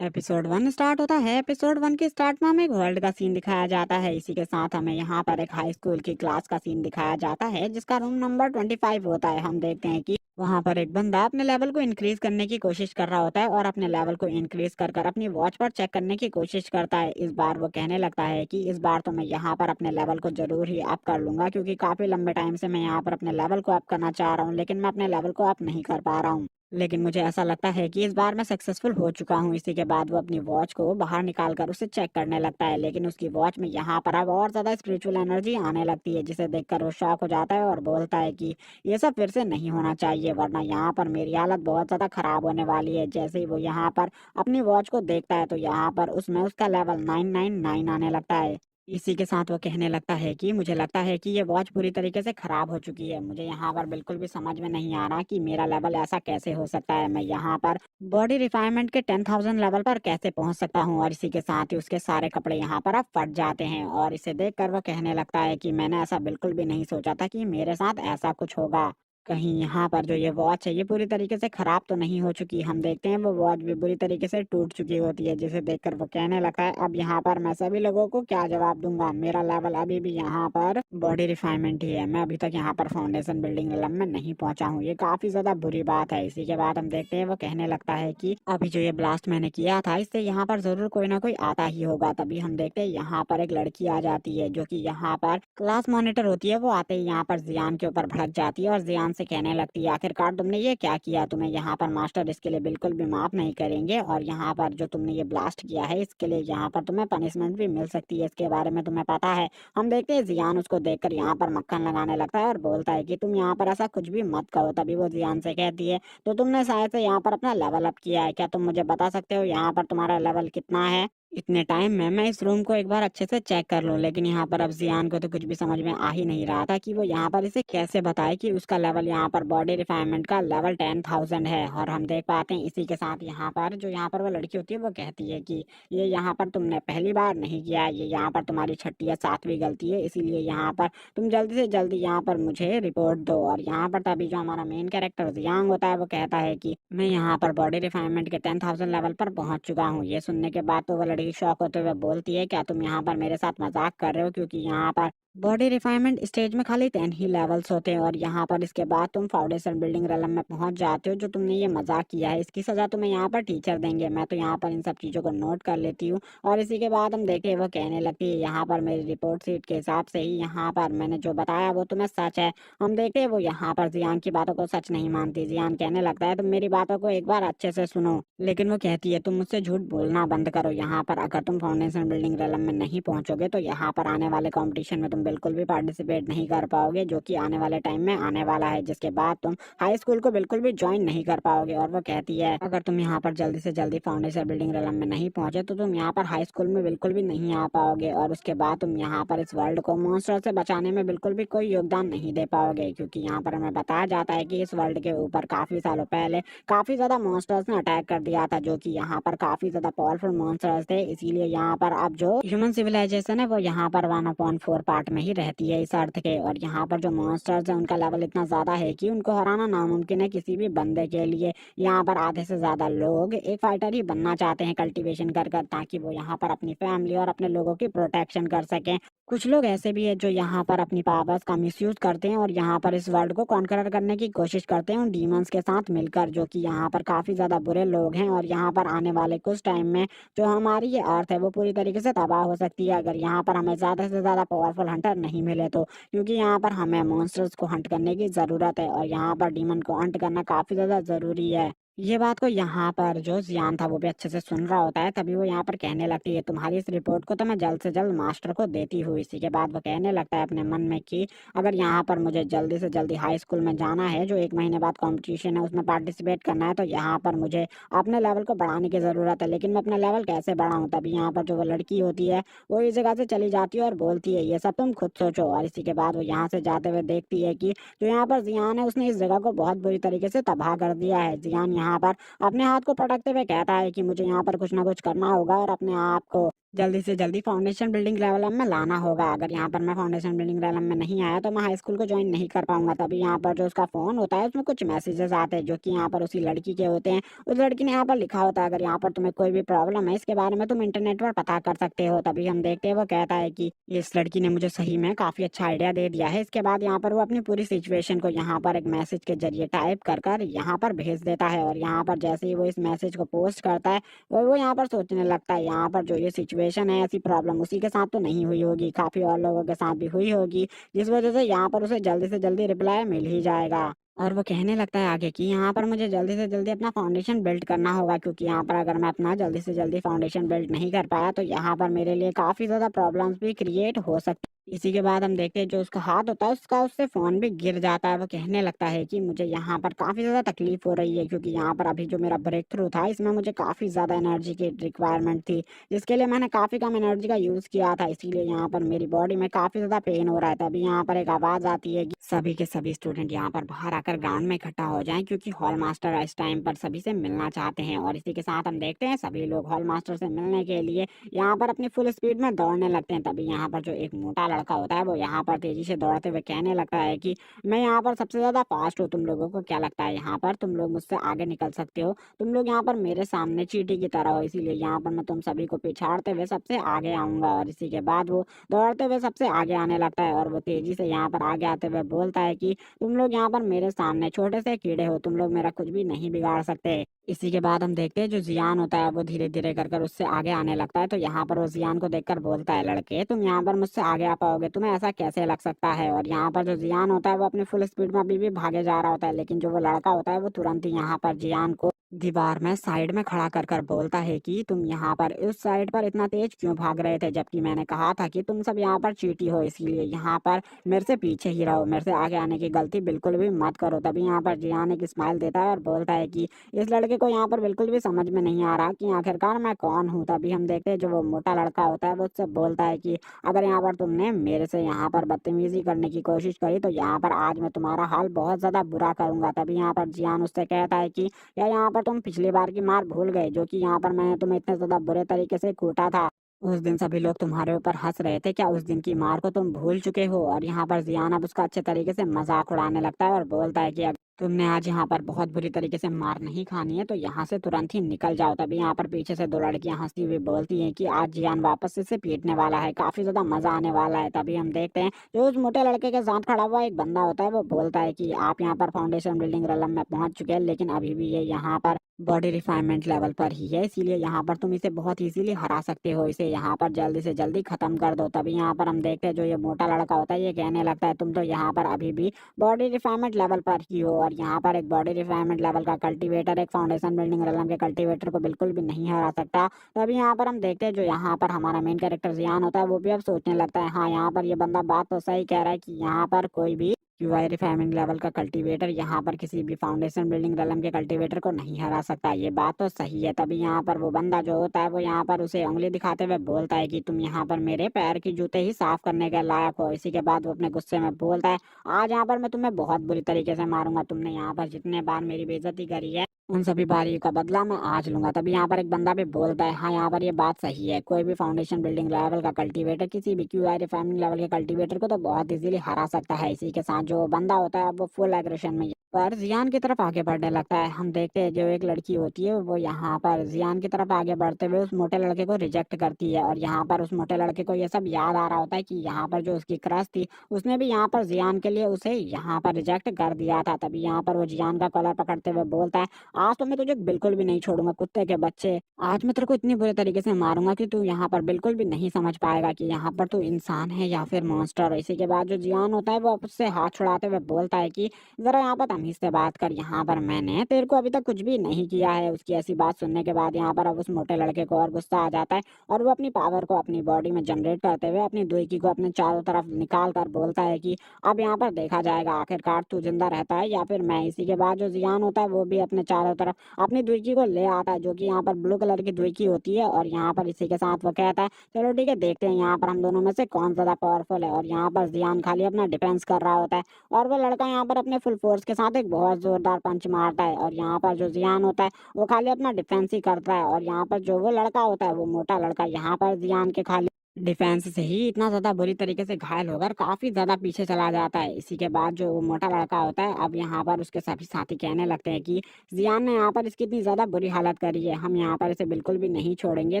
Episode 1 start होता है। Episode 1 के स्टार्ट में हमें एक वर्ल्ड का सीन दिखाया जाता है। इसी के साथ हमें यहाँ पर एक हाई स्कूल की क्लास का सीन दिखाया जाता है, जिसका रूम नंबर 25 होता है। हम देखते हैं कि वहाँ पर एक बंदा अपने लेवल को इंक्रीज करने की कोशिश कर रहा होता है और अपने लेवल को इंक्रीज कर कर अपनी वॉच पर चेक करने की कोशिश करता है। इस बार वो कहने लगता है कि इस बार तो मैं यहाँ पर अपने लेवल को जरूर ही अप कर लूंगा, क्योंकि काफी लंबे टाइम से मैं यहाँ पर अपने लेवल को अप करना चाह रहा हूँ, लेकिन मैं अपने लेवल को अप नहीं कर पा रहा हूँ। लेकिन मुझे ऐसा लगता है कि इस बार मैं सक्सेसफुल हो चुका हूँ। इसी के बाद वो अपनी वॉच को बाहर निकाल कर उसे चेक करने लगता है, लेकिन उसकी वॉच में यहाँ पर अब और ज्यादा स्पिरिचुअल एनर्जी आने लगती है, जिसे देखकर वो शॉक हो जाता है और बोलता है कि ये सब फिर से नहीं होना चाहिए, वरना यहाँ पर मेरी हालत बहुत ज्यादा खराब होने वाली है। जैसे ही वो यहाँ पर अपनी वॉच को देखता है तो यहाँ पर उसमें उसका लेवल 999 आने लगता है। इसी के साथ वो कहने लगता है कि मुझे लगता है कि ये वॉच पूरी तरीके से खराब हो चुकी है। मुझे यहाँ पर बिल्कुल भी समझ में नहीं आ रहा कि मेरा लेवल ऐसा कैसे हो सकता है। मैं यहाँ पर बॉडी रिफाइनमेंट के 10,000 लेवल पर कैसे पहुंच सकता हूँ। और इसी के साथ ही उसके सारे कपड़े यहाँ पर अब फट जाते हैं और इसे देखकर वो कहने लगता है कि मैंने ऐसा बिल्कुल भी नहीं सोचा था कि मेरे साथ ऐसा कुछ होगा। कहीं यहाँ पर जो ये वॉच है ये पूरी तरीके से खराब तो नहीं हो चुकी। हम देखते हैं वो वॉच भी बुरी तरीके से टूट चुकी होती है, जिसे देखकर वो कहने लगता है अब यहाँ पर मैं सभी लोगों को क्या जवाब दूंगा। मेरा लेवल अभी भी यहाँ पर बॉडी रिफाइनमेंट ही है। मैं अभी तक यहाँ पर फाउंडेशन बिल्डिंग लेवल में नहीं पहुंचा हूँ। ये काफी ज्यादा बुरी बात है। इसी के बाद हम देखते हैं वो कहने लगता है कि अभी जो ये ब्लास्ट मैंने किया था इससे यहाँ पर जरूर कोई ना कोई आता ही होगा। तभी हम देखते हैं यहाँ पर एक लड़की आ जाती है जो कि यहाँ पर क्लास मॉनिटर होती है। वो आते ही यहाँ पर जियान के ऊपर भड़क जाती है और जियान से कहने लगती है आखिरकार तुमने ये क्या किया। तुम्हें यहाँ पर मास्टर इसके लिए बिल्कुल भी माफ नहीं करेंगे और यहाँ पर जो तुमने ये ब्लास्ट किया है इसके लिए यहाँ पर तुम्हें पनिशमेंट भी मिल सकती है। इसके बारे में तुम्हें पता है। हम देखते हैं जियान उसको देखकर यहाँ पर मक्खन लगाने लगता है और बोलता है कि तुम यहाँ पर ऐसा कुछ भी मत करो। तभी वो जियान से कहती है तो तुमने शायद से यहाँ पर अपना लेवल अप किया है, क्या तुम मुझे बता सकते हो यहाँ पर तुम्हारा लेवल कितना है। इतने टाइम में मैं इस रूम को एक बार अच्छे से चेक कर लूं। लेकिन यहाँ पर अब जियान को तो कुछ भी समझ में आ ही नहीं रहा था कि वो यहाँ पर इसे कैसे बताए कि उसका लेवल यहाँ पर बॉडी रिफाइनमेंट का लेवल 10,000 है। और हम देख पाते हैं इसी के साथ यहाँ पर जो यहाँ पर वो लड़की होती है वो कहती है कि ये यहाँ पर तुमने पहली बार नहीं किया, ये यहाँ पर तुम्हारी छठी या सातवीं गलती है, इसीलिए यहाँ पर तुम जल्दी से जल्दी यहाँ पर मुझे रिपोर्ट दो। और यहाँ पर तभी जो हमारा मेन कैरेक्टर जियांग होता है वो कहता है कि मैं यहाँ पर बॉडी रिफाइनमेंट के 10,000 लेवल पर पहुंच चुका हूँ। ये सुनने के बाद तो वो लड़की शॉक होते हुए बोलती है क्या तुम यहाँ पर मेरे साथ मजाक कर रहे हो, क्योंकि यहाँ पर बॉडी रिफाइनमेंट स्टेज में खाली 10 ही लेवल्स होते हैं और यहाँ पर इसके बाद तुम फाउंडेशन बिल्डिंग रेलम में पहुंच जाते हो। जो तुमने ये मजाक किया है इसकी सजा तुम्हें यहाँ पर टीचर देंगे। मैं तो यहाँ पर इन सब चीजों को नोट कर लेती हूँ। और इसी के बाद हम देखे वो कहने लगती है यहाँ पर मेरी रिपोर्ट शीट के हिसाब से ही यहाँ पर मैंने जो बताया वो तुम्हें सच है। हम देखते हैं वो यहाँ पर जियान की बातों को सच नहीं मानती। जियान कहने लगता है तुम मेरी बातों को एक बार अच्छे से सुनो। लेकिन वो कहती है तुम मुझसे झूठ बोलना बंद करो। यहाँ पर अगर तुम फाउंडेशन बिल्डिंग रेलम में नहीं पहुंचोगे तो यहाँ पर आने वाले कंपटीशन में तुम बिल्कुल भी पार्टिसिपेट नहीं कर पाओगे, जो कि आने वाले टाइम में आने वाला है, जिसके बाद तुम हाई स्कूल को बिल्कुल भी ज्वाइन नहीं कर पाओगे। और वो कहती है अगर तुम यहाँ पर जल्दी से जल्दी फाउंडेशन बिल्डिंग रेलम में नहीं पहुंचे तो तुम यहाँ पर हाई स्कूल में बिल्कुल भी नहीं आ पाओगे और उसके बाद तुम यहाँ पर इस वर्ल्ड को मॉन्स्टर से बचाने में बिल्कुल भी कोई योगदान नहीं दे पाओगे। क्योंकि यहाँ पर हमें बताया जाता है कि इस वर्ल्ड के ऊपर काफी सालों पहले काफी ज्यादा मॉन्स्टर्स ने अटैक कर दिया था, जो कि यहाँ पर काफी ज्यादा पावरफुल मॉन्स्टर्स थे। इसीलिए यहाँ पर अब जो ह्यूमन सिविलाइजेशन है वो यहाँ पर 1/4 पार्ट में ही रहती है इस अर्थ के। और यहाँ पर जो मॉन्स्टर्स है उनका लेवल इतना ज्यादा है कि उनको हराना नामुमकिन है किसी भी बंदे के लिए। यहाँ पर आधे से ज्यादा लोग एक फाइटर ही बनना चाहते हैं कल्टीवेशन कर कर, ताकि वो यहाँ पर अपनी फैमिली और अपने लोगों की प्रोटेक्शन कर सकें। कुछ लोग ऐसे भी है जो यहाँ पर अपनी पावर्स का मिसयूज करते हैं और यहाँ पर इस वर्ल्ड को कॉन्करर करने की कोशिश करते हैं उन डीमंस के साथ मिलकर, जो कि यहाँ पर काफी ज्यादा बुरे लोग हैं। और यहाँ पर आने वाले कुछ टाइम में जो हमारी ये अर्थ है वो पूरी तरीके से तबाह हो सकती है अगर यहाँ पर हमें ज्यादा से ज्यादा पावरफुल हंटर नहीं मिले तो। क्योंकि यहाँ पर हमें मॉन्स्टर्स को हंट करने की जरूरत है और यहाँ पर डीमन को हंट करना काफी ज्यादा जरूरी है। ये बात को यहाँ पर जो जियान था वो भी अच्छे से सुन रहा होता है। तभी वो यहाँ पर कहने लगती है तुम्हारी इस रिपोर्ट को तो मैं जल्द से जल्द मास्टर को देती हूँ। इसी के बाद वो कहने लगता है अपने मन में कि अगर यहाँ पर मुझे जल्दी से जल्दी हाई स्कूल में जाना है, जो 1 महीने बाद कंपटीशन है उसमें पार्टिसिपेट करना है, तो यहाँ पर मुझे अपने लेवल को बढ़ाने की जरूरत है। लेकिन मैं अपना लेवल कैसे बढ़ाऊँ। तभी यहाँ पर जो वो लड़की होती है वो इस जगह से चली जाती है और बोलती है ये सब तुम खुद सोचो। और इसी के बाद वो यहाँ से जाते हुए देखती है कि जो यहाँ पर जियान है उसने इस जगह को बहुत बुरी तरीके से तबाह कर दिया है। जियान यहाँ यहाँ पर अपने हाथ को पटकते हुए कहता है कि मुझे यहाँ पर कुछ ना कुछ करना होगा और अपने आप को जल्दी से जल्दी फाउंडेशन बिल्डिंग लेवल में लाना होगा। अगर यहाँ पर मैं फाउंडेशन बिल्डिंग लेवल में नहीं आया तो मैं हाई स्कूल को ज्वाइन नहीं कर पाऊंगा। तभी यहाँ पर जो उसका फ़ोन होता है उसमें कुछ मैसेजेस आते हैं जो कि यहाँ पर उसी लड़की के होते हैं। उस लड़की ने यहाँ पर लिखा होता है, अगर यहाँ पर तुम्हें कोई भी प्रॉब्लम है इसके बारे में तुम इंटरनेट पर पता कर सकते हो। तभी हम देखते हैं वो कहता है कि इस लड़की ने मुझे सही में काफ़ी अच्छा आइडिया दे दिया है। इसके बाद यहाँ पर वो अपनी पूरी सिचुएशन को यहाँ पर एक मैसेज के जरिए टाइप कर कर यहाँ पर भेज देता है। और यहाँ पर जैसे ही वो इस मैसेज को पोस्ट करता है वो यहाँ पर सोचने लगता है यहाँ पर जो ये सिचुएशन है ऐसी प्रॉब्लम उसी के साथ तो नहीं हुई होगी, काफ़ी और लोगों के साथ भी हुई होगी, जिस वजह से यहाँ पर उसे जल्दी से जल्दी रिप्लाई मिल ही जाएगा। और वो कहने लगता है आगे कि यहाँ पर मुझे जल्दी से जल्दी अपना फाउंडेशन बिल्ड करना होगा, क्योंकि यहाँ पर अगर मैं अपना जल्दी से जल्दी फाउंडेशन बिल्ड नहीं कर पाया तो यहाँ पर मेरे लिए काफ़ी ज़्यादा प्रॉब्लम्स भी क्रिएट हो सकती। इसी के बाद हम देखते हैं जो उसका हाथ होता है उसका उससे फ़ोन भी गिर जाता है। वो कहने लगता है कि मुझे यहाँ पर काफ़ी ज़्यादा तकलीफ हो रही है, क्योंकि यहाँ पर अभी जो मेरा ब्रेक थ्रू था इसमें मुझे काफ़ी ज़्यादा एनर्जी की रिक्वायरमेंट थी, जिसके लिए मैंने काफ़ी कम एनर्जी का यूज़ किया था। इसीलिए यहाँ पर मेरी बॉडी में काफ़ी ज़्यादा पेन हो रहा है। तभी यहाँ पर एक आवाज़ आती है कि सभी के सभी स्टूडेंट यहाँ पर बाहर आकर ग्राउंड में इकट्ठा हो जाएं, क्योंकि हॉल मास्टर इस टाइम पर सभी से मिलना चाहते हैं। और इसी के साथ हम देखते हैं सभी लोग हॉल मास्टर से मिलने के लिए यहाँ पर अपनी फुल स्पीड में दौड़ने लगते हैं। तभी यहाँ पर जो एक मोटा लड़का होता है वो यहाँ पर तेजी से दौड़ते हुए कहने लगता है कि मैं यहाँ पर सबसे ज़्यादा फास्ट हूँ, तुम लोगों को क्या लगता है यहाँ पर तुम लोग मुझसे आगे निकल सकते हो? तुम लोग यहाँ पर मेरे सामने चींटी की तरह हो, इसीलिए यहाँ पर मैं तुम सभी को पिछाड़ते हुए सबसे आगे आऊँगा। और इसी के बाद वो दौड़ते हुए सबसे आगे आने लगता है और वो तेजी से यहाँ पर आगे आते हुए बोलता है कि तुम लोग यहाँ पर मेरे सामने छोटे से कीड़े हो, तुम लोग मेरा कुछ भी नहीं बिगाड़ सकते। इसी के बाद हम देखते हैं जो जियान होता है वो धीरे धीरे कर कर उससे आगे आने लगता है। तो यहाँ पर वो जियान को देखकर बोलता है, लड़के तुम यहाँ पर मुझसे आगे आ पाओगे, तुम्हें ऐसा कैसे लग सकता है? और यहाँ पर जो जियान होता है वो अपनी फुल स्पीड में अभी भी भागे जा रहा होता है, लेकिन जो वो लड़का होता है वो तुरंत ही यहाँ पर जियान को दीवार में साइड में खड़ा कर कर बोलता है कि तुम यहाँ पर उस साइड पर इतना तेज क्यों भाग रहे थे, जबकि मैंने कहा था कि तुम सब यहाँ पर चींटी हो, इसीलिए यहाँ पर मेरे से पीछे ही रहो, मेरे से आगे आने की गलती बिल्कुल भी मत करो। तभी यहाँ पर जियान एक स्माइल देता है और बोलता है कि इस लड़के को यहाँ पर बिल्कुल भी समझ में नहीं आ रहा कि आखिरकार मैं कौन हूँ। तभी हम देखते हैं जो वो मोटा लड़का होता है वो उससे बोलता है कि अगर यहाँ पर तुमने मेरे से यहाँ पर बदतमीजी करने की कोशिश करी तो यहाँ पर आज मैं तुम्हारा हाल बहुत ज़्यादा बुरा करूंगा। तभी यहाँ पर जियान उससे कहता है कि क्या यहाँ पर तुम पिछली बार की मार भूल गए, जो कि यहाँ पर मैंने तुम्हें इतने ज्यादा बुरे तरीके से कूटा था? उस दिन सभी लोग तुम्हारे ऊपर हंस रहे थे, क्या उस दिन की मार को तुम भूल चुके हो? और यहाँ पर जियान अब उसका अच्छे तरीके से मजाक उड़ाने लगता है और बोलता है कि अगर तुमने आज यहाँ पर बहुत बुरी तरीके से मार नहीं खानी है तो यहाँ से तुरंत ही निकल जाओ। तभी यहाँ पर पीछे से दो लड़कियां हंसती हुई बोलती हैं कि आज जियान वापस से इसे पीटने वाला है, काफी ज्यादा मजा आने वाला है। तभी हम देखते हैं जो उस मोटे लड़के के साथ खड़ा हुआ एक बंदा होता है वो बोलता है कि आप यहाँ पर फाउंडेशन बिल्डिंग रलम में पहुंच चुके हैं, लेकिन अभी भी ये यहाँ पर बॉडी रिफाइनमेंट लेवल पर ही है, इसीलिए यहाँ पर तुम इसे बहुत इजीली हरा सकते हो, इसे यहाँ पर जल्दी से जल्दी खत्म कर दो। तभी यहाँ पर हम देखते हैं जो ये मोटा लड़का होता है ये कहने लगता है तुम तो यहाँ पर अभी भी बॉडी रिफाइनमेंट लेवल पर ही हो, और यहाँ पर एक बॉडी रिफाइनमेंट लेवल का कल्टीवेटर एक फाउंडेशन बिल्डिंग रेलम के कल्टीवेटर को बिल्कुल भी नहीं हरा सकता। तभी यहाँ पर हम देखते हैं जो यहाँ पर हमारा मेन कैरेक्टर जियान होता है वो भी अब सोचने लगता है, हाँ यहाँ पर ये बंदा बात तो सही कह रहा है कि यहाँ पर कोई भी क्यूआई रिफाइनिंग लेवल का कल्टीवेटर यहाँ पर किसी भी फाउंडेशन बिल्डिंग रेलम के कल्टीवेटर को नहीं हरा सकता, ये बात तो सही है। तभी यहाँ पर वो बंदा जो होता है वो यहाँ पर उसे उंगली दिखाते हुए बोलता है कि तुम यहाँ पर मेरे पैर की जूते ही साफ करने के लायक हो। इसी के बाद वो अपने गुस्से में बोलता है, आज यहाँ पर मैं तुम्हें बहुत बुरी तरीके से मारूंगा, तुमने यहाँ पर जितने बार मेरी बेइज्जती करी है उन सभी बारियों का बदला मैं आज लूंगा। तभी यहाँ पर एक बंदा भी बोलता है, हाँ यहाँ पर ये बात सही है, कोई भी फाउंडेशन बिल्डिंग लेवल का कल्टीवेटर किसी भी क्यूआई रिफाइनिंग लेवल के कल्टीवेटर को तो बहुत इजीली हरा सकता है। इसी के साथ जो बंदा होता है वो फुल एग्रेशन में पर जियान की तरफ आगे बढ़ने लगता है। हम देखते हैं जो एक लड़की होती है वो यहाँ पर जियान की तरफ आगे बढ़ते हुए उस मोटे लड़के को रिजेक्ट करती है, और यहाँ पर उस मोटे लड़के को ये सब याद आ रहा होता है कि यहाँ पर जो उसकी क्रश थी उसने भी यहाँ पर जियान के लिए उसे यहाँ पर रिजेक्ट कर दिया था। तभी यहाँ पर वो जियान का कॉलर पकड़ते हुए बोलता है, आज तो मैं तुझे बिल्कुल भी नहीं छोड़ूंगा कुत्ते के बच्चे, आज मैं तेरे को इतनी बुरे तरीके से मारूंगा कि तू यहाँ पर बिल्कुल भी नहीं समझ पाएगा कि यहाँ पर तू इंसान है या फिर मॉन्स्टर। इसी के बाद जो जियान होता है वो उससे हाथ छुड़ाते हुए बोलता है कि जरा यहाँ पर तमीज से बात कर, यहाँ पर मैंने तेरे को अभी तक कुछ भी नहीं किया है। उसकी ऐसी बात सुनने के बाद यहाँ पर अब उस मोटे लड़के को और गुस्सा आ जाता है और वो अपनी पावर को अपनी बॉडी में जनरेट करते हुए अपनी दुईकी को अपने चारों तरफ निकाल कर बोलता है कि अब यहाँ पर देखा जाएगा आखिरकार तू जिंदा रहता है या फिर मैं। इसी के बाद जो जियान होता है वो भी अपने चारों तरफ अपनी दुईकी को ले आता है, जो कि यहाँ पर ब्लू कलर की दुईकी होती है। और यहाँ पर इसी के साथ वो कहता है चलो ठीक है देखते हैं यहाँ पर हम दोनों में से कौन ज्यादा पावरफुल है। और यहाँ पर जियान खाली अपना डिफेंस कर रहा होता है और वो लड़का यहाँ पर अपने फुल फोर्स के साथ साथ एक बहुत जोरदार पंच मारता है और यहाँ पर जो जियान होता है वो खाली अपना डिफेंस ही करता है और यहाँ पर जो वो लड़का होता है वो मोटा लड़का यहाँ पर जियान के खाली डिफेंस से ही इतना ज्यादा बुरी तरीके से घायल होकर काफी ज्यादा पीछे चला जाता है। इसी के बाद जो वो मोटा लड़का होता है अब यहाँ पर उसके सभी साथी कहने लगते हैं कि जियान ने यहाँ पर इसकी इतनी ज्यादा बुरी हालत करी है, हम यहाँ पर इसे बिल्कुल भी नहीं छोड़ेंगे।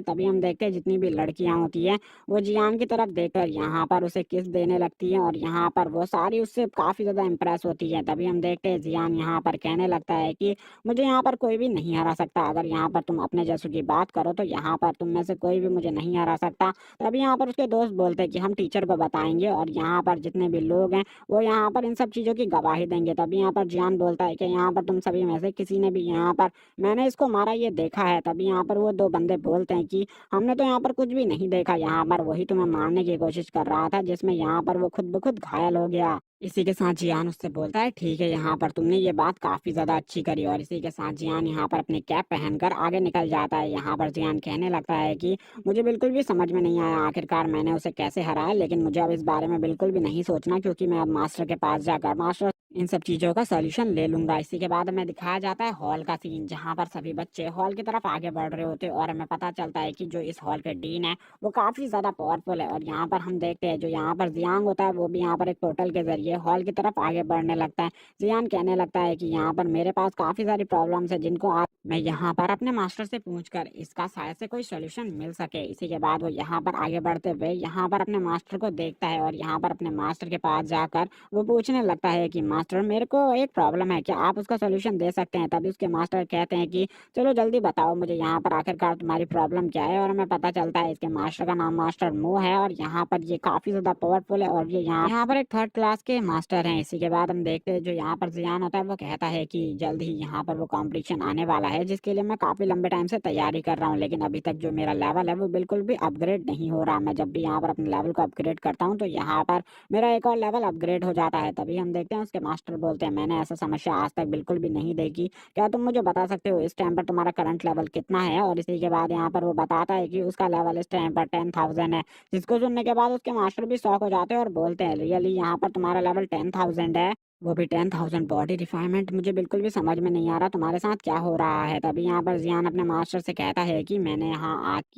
तभी हम देखते हैं जितनी भी लड़कियां होती है वो जियान की तरफ देखकर यहाँ पर उसे किस देने लगती है और यहाँ पर वो सारी उससे काफी ज्यादा इम्प्रेस होती है। तभी हम देखते हैं जियान यहाँ पर कहने लगता है कि मुझे यहाँ पर कोई भी नहीं हरा सकता, अगर यहाँ पर तुम अपने जैसों की बात करो तो यहाँ पर तुम में से कोई भी मुझे नहीं हरा सकता। तभी यहाँ पर उसके दोस्त बोलते हैं कि हम टीचर को बताएंगे और यहाँ पर जितने भी लोग हैं वो यहाँ पर इन सब चीजों की गवाही देंगे। तभी यहाँ पर जियान बोलता है कि यहाँ पर तुम सभी में से किसी ने भी यहाँ पर मैंने इसको मारा ये देखा है। तभी यहाँ पर वो दो बंदे बोलते हैं कि हमने तो यहाँ पर कुछ भी नहीं देखा, यहाँ पर वही तुम्हें मारने की कोशिश कर रहा था जिसमें यहाँ पर वो खुद ब खुद घायल हो गया। इसी के साथ जियान उससे बोलता है ठीक है, यहाँ पर तुमने ये बात काफी ज्यादा अच्छी करी और इसी के साथ जियान यहाँ पर अपनी कैप पहनकर आगे निकल जाता है। यहाँ पर जियान कहने लगता है कि मुझे बिल्कुल भी समझ में नहीं आया आखिरकार मैंने उसे कैसे हराया, लेकिन मुझे अब इस बारे में बिल्कुल भी नहीं सोचना क्योंकि मैं अब मास्टर के पास जाकर मास्टर इन सब चीजों का सॉल्यूशन ले लूंगा। इसी के बाद हमें दिखाया जाता है हॉल का सीन जहाँ पर सभी बच्चे हॉल की तरफ आगे बढ़ रहे होते हैं और हमें पता चलता है कि जो इस हॉल के डीन है वो काफी ज्यादा पावरफुल है और यहाँ पर हम देखते हैं जो यहाँ पर जियांग होता है वो भी यहाँ पर एक पोर्टल के जरिए हॉल की तरफ आगे बढ़ने लगता है। जियान कहने लगता है कि यहाँ पर मेरे पास काफी सारी प्रॉब्लम्स है जिनको आज मैं यहाँ पर अपने मास्टर से पूछकर इसका शायद से कोई सोल्यूशन मिल सके। इसी के बाद वो यहाँ पर आगे बढ़ते हुए यहाँ पर अपने मास्टर को देखता है और यहाँ पर अपने मास्टर के पास जाकर वो पूछने लगता है कि मास्टर मेरे को एक प्रॉब्लम है, क्या आप उसका सोल्यूशन दे सकते हैं। तभी उसके मास्टर कहते हैं कि चलो जल्दी बताओ मुझे यहाँ पर आखिरकार तुम्हारी प्रॉब्लम क्या है और हमें पता चलता है इसके मास्टर का नाम मास्टर मो है और यहाँ पर ये काफी ज्यादा पावरफुल है और ये यहाँ पर एक थर्ड क्लास के मास्टर हैं। इसी के बाद हम देखते हैं जो यहाँ पर जियान होता है वो कहता है कि जल्द ही यहाँ पर वो कंपटीशन आने वाला है जिसके लिए मैं काफी लंबे टाइम से तैयारी कर रहा हूँ, लेकिन अभी तक जो मेरा लेवल है वो बिल्कुल भी अपग्रेड नहीं हो रहा। मैं जब भी यहाँ पर अपने लेवल को अपग्रेड करता हूँ तो यहाँ पर मेरा एक और लेवल अपग्रेड हो जाता है। तभी हम देखते हैं उसके मास्टर बोलते हैं मैंने ऐसा समस्या आज तक बिल्कुल भी नहीं देखी, क्या तुम मुझे बता सकते हो इस टाइम पर तुम्हारा करंट लेवल कितना है। और इसी के बाद यहाँ पर वो बताता है कि उसका लेवल इस टाइम पर 10,000 है, जिसको सुनने के बाद उसके मास्टर भी शॉक हो जाते हैं और बोलते हैं रियली यहाँ पर तुम्हारा लेवल 10,000 है, वो भी 10,000 बॉडी रिफाइनमेंट, मुझे बिल्कुल भी समझ में नहीं आ रहा तुम्हारे साथ क्या हो रहा है। तभी यहाँ पर जियान अपने मास्टर से कहता है कि मैंने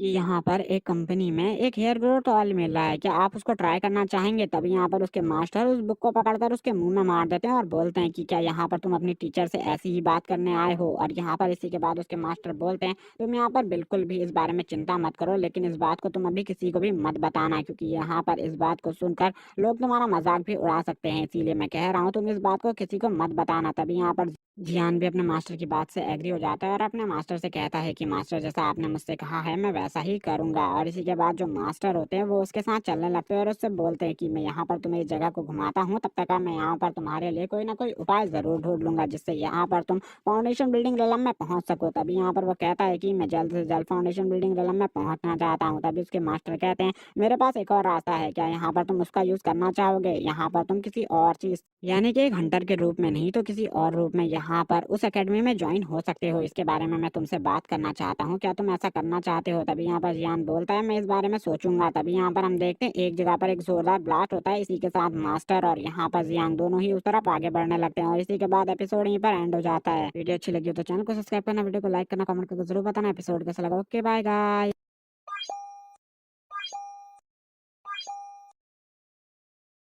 यहाँ पर एक कंपनी में एक हेयर ग्रोथ ऑयल मिल रहा है, क्या आप उसको ट्राई करना चाहेंगे। तभी यहाँ पर उसके मास्टर उस बुक को पकड़कर उसके मुंह में मार देते हैं और बोलते हैं कि क्या यहाँ पर तुम अपनी टीचर से ऐसी ही बात करने आए हो। और यहाँ पर इसी के बाद उसके मास्टर बोलते हैं तुम यहाँ पर बिल्कुल भी इस बारे में चिंता मत करो, लेकिन इस बात को तुम अभी किसी को भी मत बताना क्योंकि यहाँ पर इस बात को सुनकर लोग तुम्हारा मजाक भी उड़ा सकते हैं, इसीलिए मैं कह रहा हूँ तुम इस बात को किसी को मत बताना। तभी यहाँ पर जियान भी अपने मास्टर की बात से एग्री हो जाता है और अपने मास्टर से कहता है कि मास्टर जैसा आपने मुझसे कहा है मैं वैसा ही करूंगा। और इसी के बाद जो मास्टर होते हैं वो उसके साथ चलने लगते हैं और उससे बोलते हैं कि मैं यहाँ पर तुम्हें इस जगह को घुमाता हूँ, तब तक मैं यहाँ पर तुम्हारे लिए कोई ना कोई उपाय जरूर ढूंढ लूंगा जिससे यहाँ पर तुम फाउंडेशन बिल्डिंग रेलम में पहुंच सको। तभी यहाँ पर वो कहता है कि मैं जल्द से जल्द फाउंडेशन बिल्डिंग रेलम में पहुंचना चाहता हूँ। तभी उसके मास्टर कहते हैं मेरे पास एक और रास्ता है, क्या यहाँ पर तुम उसका यूज करना चाहोगे। यहाँ पर तुम किसी और चीज यानी कि एक हंटर के रूप में नहीं तो किसी और रूप में यहाँ पर उस एकेडमी में ज्वाइन हो सकते हो, इसके बारे में मैं तुमसे बात करना चाहता हूँ, क्या तुम ऐसा करना चाहते हो। तभी यहाँ पर जियान बोलता है मैं इस बारे में सोचूंगा। तभी यहाँ पर हम देखते हैं एक जगह पर एक जोरदार ब्लास्ट होता है, इसी के साथ मास्टर और यहाँ पर जियान दोनों ही उस तरफ आगे बढ़ने लगते हैं और इसी के बाद एपिसोड यहीं पर एंड हो जाता है। वीडियो अच्छी लगी हो तो चैनल को सब्सक्राइब करना, वीडियो को लाइक करना, कमेंट करके जरूर बताना एपिसोड कैसा लगा। Okay bye guys.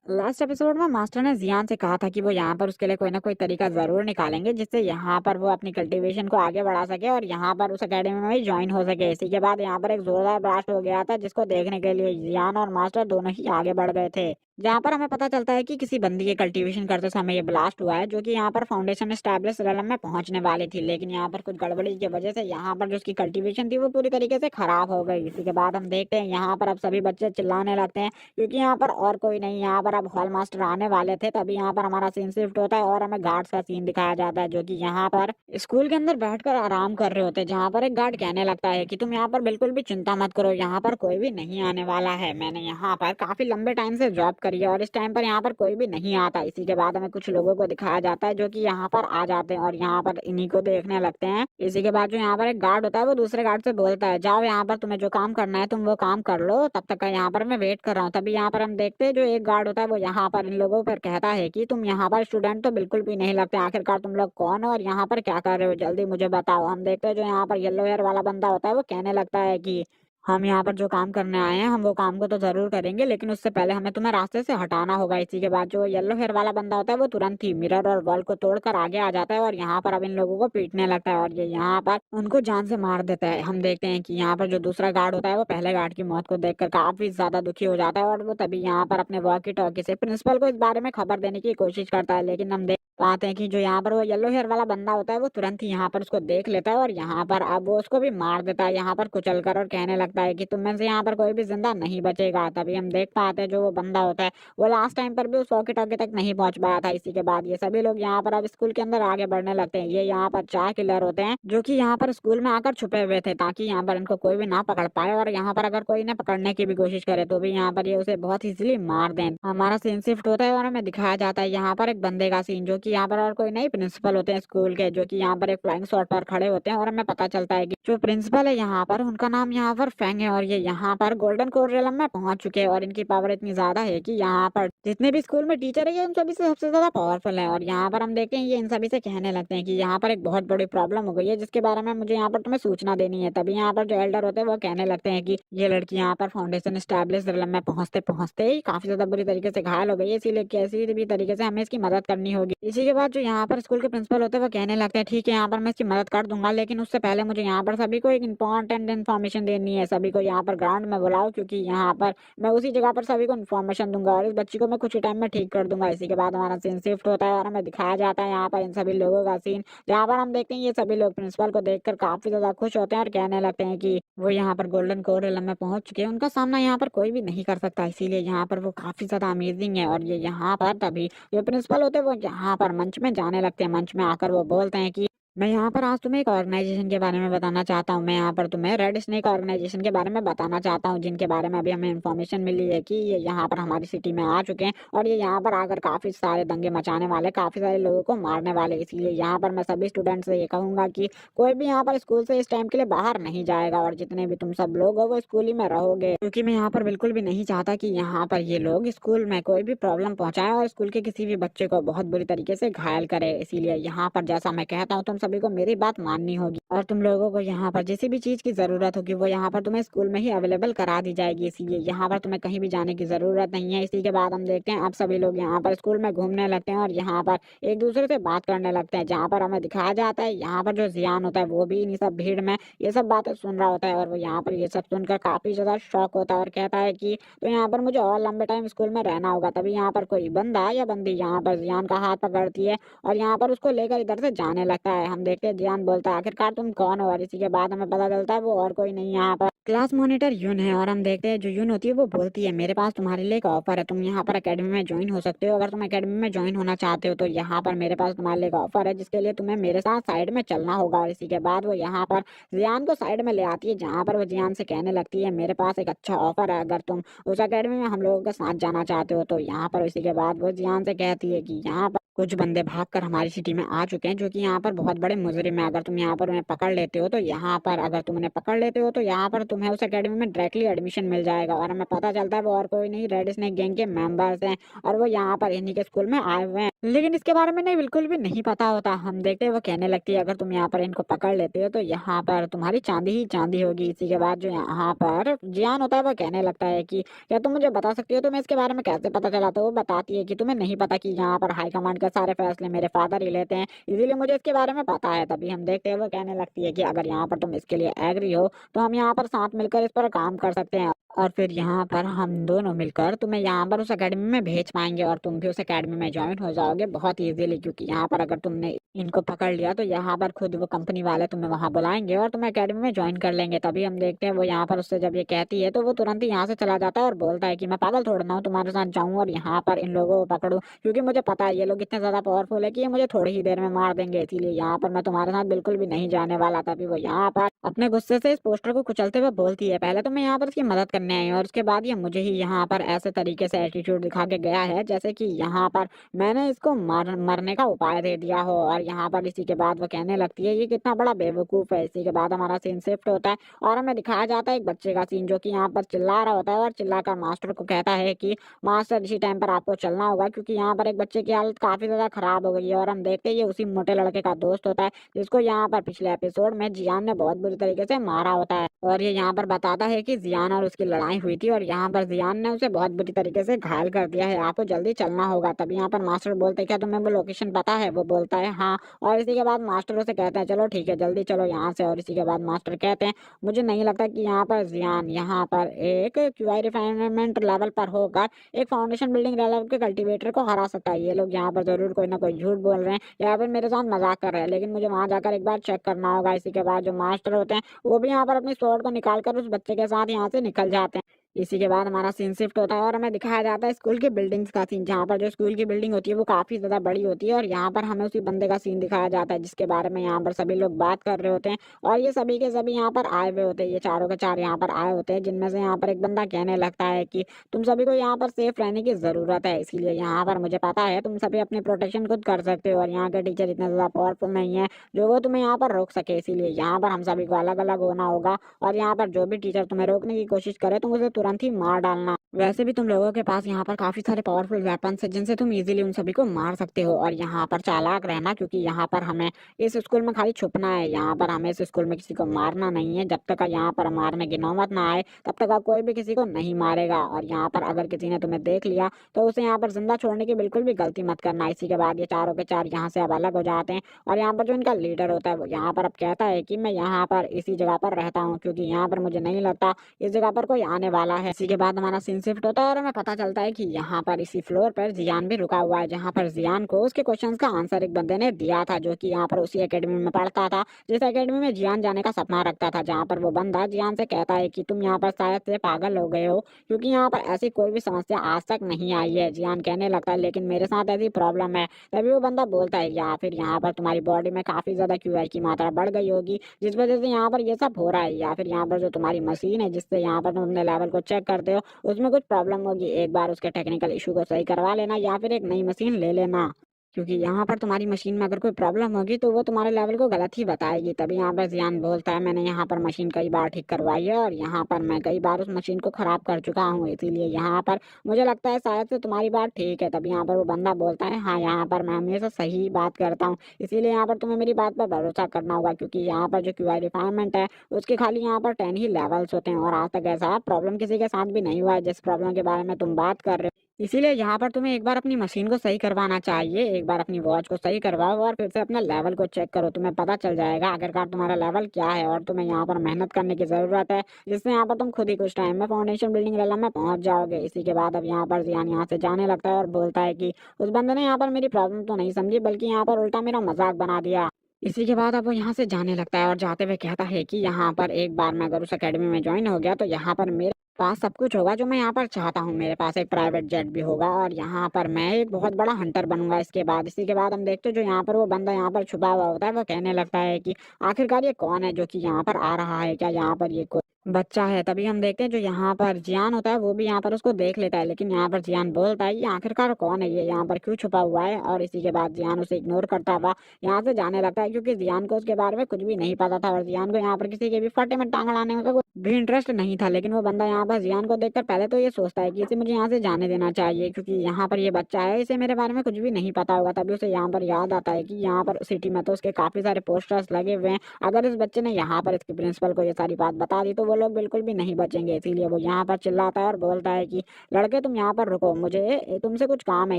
Last episode में मास्टर ने जियान से कहा था कि वो यहाँ पर उसके लिए कोई ना कोई तरीका जरूर निकालेंगे जिससे यहाँ पर वो अपनी कल्टीवेशन को आगे बढ़ा सके और यहाँ पर उस एकेडमी में भी ज्वाइन हो सके। इसी के बाद यहाँ पर एक जोरदार ब्लास्ट हो गया था जिसको देखने के लिए जियान और मास्टर दोनों ही आगे बढ़ गए थे, जहाँ पर हमें पता चलता है कि किसी बंदी के कल्टीवेशन करते समय ये ब्लास्ट हुआ है जो कि यहाँ पर फाउंडेशन स्टैब्लिश रेलम में पहुंचने वाली थी, लेकिन यहाँ पर कुछ गड़बड़ी की वजह से यहाँ पर जो उसकी कल्टीवेशन थी वो पूरी तरीके से खराब हो गई। इसी के बाद हम देखते हैं यहाँ पर अब सभी बच्चे चिल्लाने लगते हैं क्योंकि यहाँ पर और कोई नहीं, यहाँ पर अब हॉल मास्टर आने वाले थे। तभी यहाँ पर हमारा सीन शिफ्ट होता है और हमें गार्ड्स का सीन दिखाया जाता है जो कि यहाँ पर स्कूल के अंदर बैठकर आराम कर रहे होते हैं, जहाँ पर एक गार्ड कहने लगता है कि तुम यहाँ पर बिल्कुल भी चिंता मत करो, यहाँ पर कोई भी नहीं आने वाला है, मैंने यहाँ पर काफी लंबे टाइम से जॉब करी है और इस टाइम पर यहाँ पर कोई भी नहीं आता। इसी के बाद हमें कुछ लोगों को दिखाया जाता है जो कि यहाँ पर आ जाते हैं और यहाँ पर इन्हीं को देखने लगते हैं। इसी के बाद जो यहाँ पर एक गार्ड होता है वो दूसरे गार्ड से बोलता है जाओ यहाँ पर तुम्हें जो काम करना है तुम वो काम कर लो, तब तक का यहाँ पर मैं वेट कर रहा हूँ। तभी यहाँ पर हम देखते हैं जो एक गार्ड होता है होता है वो यहाँ पर इन लोगों पर कहता है कि तुम यहाँ पर स्टूडेंट तो बिल्कुल भी नहीं लगते, आखिरकार तुम लोग कौन हो और यहाँ पर क्या कर रहे हो, जल्दी मुझे बताओ। हम देखते हैं जो यहाँ पर येलो हेयर वाला बंदा होता है वो कहने लगता है कि हम यहाँ पर जो काम करने आए हैं हम वो काम को तो जरूर करेंगे, लेकिन उससे पहले हमें तुम्हें रास्ते से हटाना होगा। इसी के बाद जो येलो हेयर वाला बंदा होता है वो तुरंत ही मिरर और वॉल को तोड़कर आगे आ जाता है और यहाँ पर अब इन लोगों को पीटने लगता है और ये यहाँ पर उनको जान से मार देता है। हम देखते हैं कि यहाँ पर जो दूसरा गार्ड होता है वो पहले गार्ड की मौत को देखकर काफी ज्यादा दुखी हो जाता है और वो तभी यहाँ पर अपने वॉकी टॉकी से प्रिंसिपल को इस बारे में खबर देने की कोशिश करता है, लेकिन हम देख पाते हैं कि जो यहाँ पर वो येलो हेयर वाला बंदा होता है वो तुरंत ही यहाँ पर उसको देख लेता है और यहाँ पर अब वो उसको भी मार देता है यहाँ पर कुचल कर, और कहने लगता है कि तुम में से यहाँ पर कोई भी जिंदा नहीं बचेगा। तभी हम देख पाते हैं जो वो बंदा होता है वो लास्ट टाइम पर भी उस वॉकी टॉकी तक नहीं पहुंच पाया था। इसी के बाद ये सभी लोग यहाँ पर अब स्कूल के अंदर आगे बढ़ने लगते हैं। ये यहाँ पर 4 किलर होते हैं जो कि यहाँ पर स्कूल में आकर छुपे हुए थे ताकि यहाँ पर इनको कोई भी ना पकड़ पाए, और यहाँ पर अगर कोई इन्हें पकड़ने की भी कोशिश करे तो भी यहाँ पर ये उसे बहुत इजीली मार दें। हमारा सीन शिफ्ट होता है और हमें दिखाया जाता है यहाँ पर एक बंदे का सीन जो कि यहाँ पर और कोई नहीं प्रिंसिपल होते हैं स्कूल के, जो कि यहाँ पर एक फ्लाइंग शॉट पर खड़े होते हैं और हमें पता चलता है कि जो प्रिंसिपल है यहाँ पर उनका नाम यहाँ पर फेंग है और ये यहाँ पर गोल्डन कोरियलम में पहुंच चुके हैं और इनकी पावर इतनी ज्यादा है कि यहाँ पर जितने भी स्कूल में टीचर है ये उन सभी से सबसे ज्यादा पावरफुल है। और यहाँ पर हम देखते हैं ये इन सभी से कहने लगते हैं कि यहाँ पर एक बहुत बड़ी प्रॉब्लम हो गई है जिसके बारे में मुझे यहाँ पर तुम्हें सूचना देनी है। तभी यहाँ पर जो एल्डर होते हैं वो कहने लगते हैं कि ये लड़की यहाँ पर फाउंडेशन स्टैब्लिश में पहुंचते पहुंचते ही काफी ज्यादा बुरी तरीके से घायल हो गई है, इसीलिए किसी भी तरीके से हमें इसकी मदद करनी होगी। इसी के बाद जो यहाँ पर स्कूल के प्रिंसिपल होते हैं वो कहने लगते हैं ठीक है यहाँ पर मैं इसकी मदद कर दूंगा, लेकिन उससे पहले मुझे यहाँ पर सभी को एक इंपॉर्टेंट इन्फॉर्मेशन देनी है। सभी को यहाँ पर ग्राउंड में बुलाओ क्योंकि यहाँ पर मैं उसी जगह पर सभी को इन्फॉर्मेशन दूंगा और इस बच्ची को मैं कुछ ही टाइम में ठीक कर दूंगा। इसी के बाद हमारा सीन शिफ्ट होता है और हमें दिखाया जाता है यहाँ पर इन सभी लोगों का सीन, जहाँ पर हम देखते हैं ये सभी लोग प्रिंसिपल को देखकर काफी ज्यादा खुश होते हैं और कहने लगते हैं कि वो यहाँ पर गोल्डन कोरियलम में पहुंच चुके हैं, उनका सामना यहाँ पर कोई भी नहीं कर सकता, इसीलिए यहाँ पर वो काफी ज्यादा अमेजिंग है। और ये यहाँ पर तभी जो प्रिंसिपल होते हैं वो यहाँ पर मंच में जाने लगते हैं। मंच में आकर वो बोलते हैं कि मैं यहाँ पर आज तुम्हें एक ऑर्गेनाइजेशन के बारे में बताना चाहता हूँ। मैं यहाँ पर तुम्हें रेड स्नेक ऑर्गेनाइजेशन के बारे में बताना चाहता हूँ, जिनके बारे में अभी हमें इन्फॉर्मेशन मिली है कि ये यहाँ पर हमारी सिटी में आ चुके हैं और ये यहाँ पर आकर काफी सारे दंगे मचाने वाले, काफी सारे लोगों को मारने वाले। इसलिए यहाँ पर मैं सभी स्टूडेंट से ये कहूंगा कि कोई भी यहाँ पर स्कूल से इस टाइम के लिए बाहर नहीं जाएगा और जितने भी तुम सब लोग हो वो स्कूल ही में रहोगे, क्योंकि मैं यहाँ पर बिल्कुल भी नहीं चाहता कि यहाँ पर ये लोग स्कूल में कोई भी प्रॉब्लम पहुंचाए और स्कूल के किसी भी बच्चे को बहुत बुरी तरीके से घायल करे। इसीलिए यहाँ पर जैसा मैं कहता हूँ तुम सभी को मेरी बात माननी होगी और तुम लोगों को यहाँ पर जिस भी चीज की जरूरत होगी वो यहाँ पर तुम्हें स्कूल में ही अवेलेबल करा दी जाएगी। इसीलिए यहाँ पर तुम्हें कहीं भी जाने की जरूरत नहीं है। इसी के बाद हम देखते हैं अब सभी लोग यहाँ पर स्कूल में घूमने लगते हैं और यहाँ पर एक दूसरे से बात करने लगते हैं, जहाँ पर हमें दिखाया जाता है यहाँ पर जो जियान होता है वो भी इन सब भीड़ में ये सब बातें सुन रहा होता है और वो यहाँ पर ये सब सुनकर काफी ज्यादा शॉक होता है और कहता है कि तो यहाँ पर मुझे और लंबे टाइम स्कूल में रहना होगा। तभी यहाँ पर कोई बंदा या बंदी यहाँ पर जियान का हाथ पकड़ती है और यहाँ पर उसको लेकर इधर से जाने लगता है। हम देखते हैं जियान बोलता है आखिरकार तुम कौन हो, और इसी के बाद हमें पता चलता है वो और कोई नहीं यहाँ पर क्लास मॉनिटर यून है। और हम देखते हैं जो यून होती है वो बोलती है मेरे पास तुम्हारे लिए एक ऑफर है, तुम यहाँ पर एकेडमी में ज्वाइन हो सकते हो। अगर तुम एकेडमी में ज्वाइन होना चाहते हो तो यहाँ पर मेरे पास तुम्हारे लिए एक ऑफर है जिसके लिए तुम्हें मेरे साथ साइड में चलना होगा। और इसी के बाद वो यहाँ पर जियान को साइड में ले आती है, जहाँ पर वो जियान से कहने लगती है मेरे पास एक अच्छा ऑफर है, अगर तुम उस एकेडमी में हम लोगों के साथ जाना चाहते हो तो। यहाँ पर इसी के बाद वो जियान से कहती है कि यहाँ पर कुछ बंदे भागकर हमारी सिटी में आ चुके हैं जो कि यहाँ पर बहुत बड़े मुजरिम है, अगर तुम यहाँ पर उन्हें पकड़ लेते हो तो यहाँ पर अगर तुम उन्हें पकड़ लेते हो तो यहाँ पर तुम्हें उस एकेडमी में डायरेक्टली एडमिशन मिल जाएगा। और हमें पता चलता है वो और कोई नहीं रेड स्नेक गैंग के मेंबर्स हैं और वो यहाँ पर इन्हीं के स्कूल में आए हुए हैं, लेकिन इसके बारे में नहीं बिल्कुल भी नहीं पता होता। हम देखते हैं वो कहने लगती है अगर तुम यहाँ पर इनको पकड़ लेते हो तो यहाँ पर तुम्हारी चांदी ही चांदी होगी। इसी के बाद जो यहाँ पर जियान होता है वो कहने लगता है कि क्या तुम मुझे बता सकती हो तुम्हें इसके बारे में कैसे पता चला। तो वो बताती है कि तुम्हें नहीं पता कि यहाँ पर हाई कमांड के सारे फैसले मेरे फादर ही लेते हैं, इसीलिए मुझे इसके बारे में पता है। तभी हम देखते हैं वो कहने लगती है कि अगर यहाँ पर तुम इसके लिए एग्री हो तो हम यहाँ पर साथ मिलकर इस पर काम कर सकते हैं और फिर यहाँ पर हम दोनों मिलकर तुम्हें यहाँ पर उस एकेडमी में भेज पाएंगे और तुम भी उस एकेडमी में ज्वाइन हो जाओगे बहुत इजीली, क्योंकि यहाँ पर अगर तुमने इनको पकड़ लिया तो यहाँ पर खुद वो कंपनी वाले तुम्हें वहां बुलाएंगे और तुम्हें एकेडमी में ज्वाइन कर लेंगे। तभी हम देखते हैं वो यहाँ पर उससे जब ये कहती है तो वो तुरंत ही यहाँ से चला जाता है और बोलता है कि मैं पागल थोड़ा ना हूँ तुम्हारे साथ जाऊँ और यहाँ पर इन लोगों को पकड़ूं, क्योंकि मुझे पता है ये लोग इतने ज्यादा पावरफुल है कि ये मुझे थोड़ी ही देर में मार देंगे, इसीलिए यहाँ पर मैं तुम्हारे साथ बिल्कुल भी नहीं जाने वाला। तभी वो यहाँ पर अपने गुस्से से इस पोस्टर को कुचलते हुए बोलती है पहले तो मैं यहाँ पर इसकी मदद करने करने आई और उसके बाद ये मुझे ही यहाँ पर ऐसे तरीके से एटीट्यूड दिखा के गया है जैसे कि यहाँ पर मैंने इसको मरने का उपाय दे दिया हो। और यहाँ पर इसी के बाद वो कहने लगती है ये कितना बड़ा बेवकूफ है। इसी के बाद हमारा सीन शिफ्ट होता है और हमें दिखाया जाता है एक बच्चे का सीन जो कि यहाँ पर चिल्ला रहा होता है और चिल्लाकर मास्टर को कहता है कि मास्टर इसी टाइम पर आपको चलना होगा, क्योंकि यहाँ पर एक बच्चे की हालत काफी ज्यादा खराब हो गई है। और हम देखते हैं ये उसी मोटे लड़के का दोस्त होता है जिसको यहाँ पर पिछले एपिसोड में जियान ने बहुत बुरी तरीके से मारा होता है। और ये यहाँ पर बताता है कि जियान और उसकी लड़ाई हुई थी और यहाँ पर जियान ने उसे बहुत बुरी तरीके से घायल कर दिया है, आपको जल्दी चलना होगा। तभी यहाँ पर मास्टर बोलते हैं क्या तुम्हें वो लोकेशन पता है? वो बोलता है हाँ। और इसी के बाद मास्टर उसे कहते हैं चलो ठीक है जल्दी चलो यहाँ से। और इसी के बाद मास्टर कहते हैं मुझे नहीं लगता कि यहाँ पर जियान यहाँ पर एक क्यूआई रिफाइनमेंट लेवल पर होकर एक फाउंडेशन बिल्डिंग लेवल के कल्टीवेटर को हरा सकता है। ये लोग यहाँ पर जरूर कोई ना कोई झूठ बोल रहे हैं या फिर मेरे साथ मजाक कर रहे हैं, लेकिन मुझे वहां जाकर एक बार चेक करना होगा। इसी के बाद जो मास्टर होते हैं वो भी यहाँ पर अपनी स्वॉर्ड को निकालकर उस बच्चे के साथ यहाँ से निकल जाते हैं। इसी के बाद हमारा सीन शिफ्ट होता है और हमें दिखाया जाता है स्कूल की बिल्डिंग्स का सीन, जहाँ पर जो स्कूल की बिल्डिंग होती है वो काफी ज्यादा बड़ी होती है। और यहाँ पर हमें उसी बंदे का सीन दिखाया जाता है जिसके बारे में यहाँ पर सभी लोग बात कर रहे होते हैं। और ये सभी के सभी यहाँ पर आए हुए होते हैं, ये चारों के चार यहाँ पर आए होते हैं, जिनमें से यहाँ पर एक बंदा कहने लगता है कि तुम सभी को यहाँ पर सेफ रहने की जरूरत है, इसीलिए यहाँ पर मुझे पता है तुम सभी अपनी प्रोटेक्शन खुद कर सकते हो और यहाँ के टीचर इतने ज्यादा पावरफुल नहीं है जो वो तुम्हें यहाँ पर रोक सके, इसीलिए यहाँ पर हम सभी को अलग अलग होना होगा। और यहाँ पर जो भी टीचर तुम्हें रोकने की कोशिश करे तुम उसे तुरंत ही मार डालना। वैसे भी तुम लोगों के पास यहाँ पर काफी सारे पावरफुल वेपन्स है जिनसे तुम इजीली उन सभी को मार सकते हो। और यहाँ पर चालाक रहना, क्योंकि यहाँ पर हमें इस स्कूल में खाली छुपना है, यहाँ पर हमें इस स्कूल में किसी को मारना नहीं है। जब तक यहाँ पर मारने की नौबत ना आए तब तक कोई भी किसी को नहीं मारेगा। और यहाँ पर अगर किसी ने तुम्हें देख लिया तो उसे यहाँ पर जिंदा छोड़ने की बिल्कुल भी गलती मत करना। इसी के बाद ये चारों के चार यहाँ से अब अलग हो जाते हैं और यहाँ पर जो इनका लीडर होता है वो यहाँ पर अब कहता है कि मैं यहाँ पर इसी जगह पर रहता हूँ, क्योंकि यहाँ पर मुझे नहीं लगता इस जगह पर कोई आने वाला है। इसी के बाद हमारा सीन शिफ्ट होता है और हमें पता चलता है कि यहाँ पर इसी फ्लोर पर जियान भी रुका हुआ है, जहाँ पर जियान को उसके क्वेश्चंस का आंसर एक बंदे ने दिया था जो कि यहाँ पर उसी एकेडमी में पढ़ता था जिस एकेडमी में जियान जाने का सपना रखता था। जहाँ पर वो बंदा जियान से कहता है कि तुम यहाँ पर शायद से पागल हो गए हो, क्योंकि यहाँ पर ऐसी कोई भी समस्या आज तक नहीं आई है। जियान कहने लगता है लेकिन मेरे साथ ऐसी प्रॉब्लम है। तभी वो बंदा बोलता है या फिर यहाँ पर तुम्हारी बॉडी में काफी ज्यादा क्यूआई की मात्रा बढ़ गई होगी जिस वजह से यहाँ पर ये सब हो रहा है, या फिर यहाँ पर जो तुम्हारी मशीन है जिससे यहाँ पर तुम अपने लेवल को चेक करते हो उसमें कुछ प्रॉब्लम होगी। एक बार उसके टेक्निकल इशू को सही करवा लेना या फिर एक नई मशीन ले लेना, क्योंकि यहाँ पर तुम्हारी मशीन में अगर कोई प्रॉब्लम होगी तो वो तुम्हारे लेवल को गलत ही बताएगी। तभी यहाँ पर जियान बोलता है मैंने यहाँ पर मशीन कई बार ठीक करवाई है और यहाँ पर मैं कई बार उस मशीन को खराब कर चुका हूँ, इसीलिए यहाँ पर मुझे लगता है शायद से तुम्हारी बात ठीक है। तभी यहाँ पर वो बंदा बोलता है हाँ यहाँ पर मैं हमेशा सही बात करता हूँ, इसीलिए यहाँ पर तुम्हें मेरी बात पर भरोसा करना होगा, क्योंकि यहाँ पर जो क्यूआई रिफाइनमेंट है उसके खाली यहाँ पर 10 ही लेवल्स होते हैं और आज तक ऐसा प्रॉब्लम किसी के साथ भी नहीं हुआ है जिस प्रॉब्लम के बारे में तुम बात कर रहे हो। इसीलिए यहाँ पर तुम्हें एक बार अपनी मशीन को सही करवाना चाहिए, एक बार अपनी वॉच को सही करवाओ और फिर से अपना लेवल को चेक करो, तुम्हें पता चल जाएगा आखिरकार तुम्हारा लेवल क्या है। और तुम्हें यहाँ पर मेहनत करने की जरूरत है जिससे यहाँ पर तुम खुद ही कुछ टाइम में फाउंडेशन बिल्डिंग लेवल में पहुंच जाओगे। इसी के बाद अब यहाँ पर जियान यहाँ से जाने लगता है और बोलता है कि उस बंदे ने यहाँ पर मेरी प्रॉब्लम तो नहीं समझी बल्कि यहाँ पर उल्टा मेरा मजाक बना दिया। इसी के बाद अब वो यहाँ से जाने लगता है और जाते हुए कहता है कि यहाँ पर एक बार मैं अगर उस अकेडमी में ज्वाइन हो गया तो यहाँ पर मेरे पास सब कुछ होगा जो मैं यहाँ पर चाहता हूँ, मेरे पास एक प्राइवेट जेट भी होगा और यहाँ पर मैं एक बहुत बड़ा हंटर बनूंगा इसके बाद। इसी के बाद हम देखते हैं जो यहाँ पर वो बंदा यहाँ पर छुपा हुआ होता है वो कहने लगता है कि आखिरकार ये कौन है जो कि यहाँ पर आ रहा है, क्या यहाँ पर ये कोई बच्चा है? तभी हम देखते हैं जो यहाँ पर जियान होता है वो भी यहाँ पर उसको देख लेता है, लेकिन यहाँ पर जियान बोलता है ये आखिरकार कौन है, ये यहाँ पर क्यों छुपा हुआ है। और इसी के बाद जियान उसे इग्नोर करता हुआ यहाँ से जाने लगता है, क्योंकि जियान को उसके बारे में कुछ भी नहीं पता था और जियान को यहाँ पर किसी के भी फटे में टांग लाने का कुछ भी इंटरेस्ट नहीं था। लेकिन वो बंदा यहाँ पर जियान को देखकर पहले तो ये सोचता है कि इसे मुझे यहाँ से जाने देना चाहिए, क्योंकि यहाँ पर ये बच्चा है, इसे मेरे बारे में कुछ भी नहीं पता होगा। तभी उसे यहाँ पर याद आता है कि यहाँ पर सिटी में तो उसके काफी सारे पोस्टर्स लगे हुए हैं, अगर इस बच्चे ने यहाँ पर इसके प्रिंसिपल को ये सारी बात बता दी तो वो लोग बिल्कुल भी नहीं बचेंगे। इसीलिए वो यहाँ पर चिल्लाता है और बोलता है कि लड़के तुम यहाँ पर रुको, मुझे तुमसे कुछ काम है,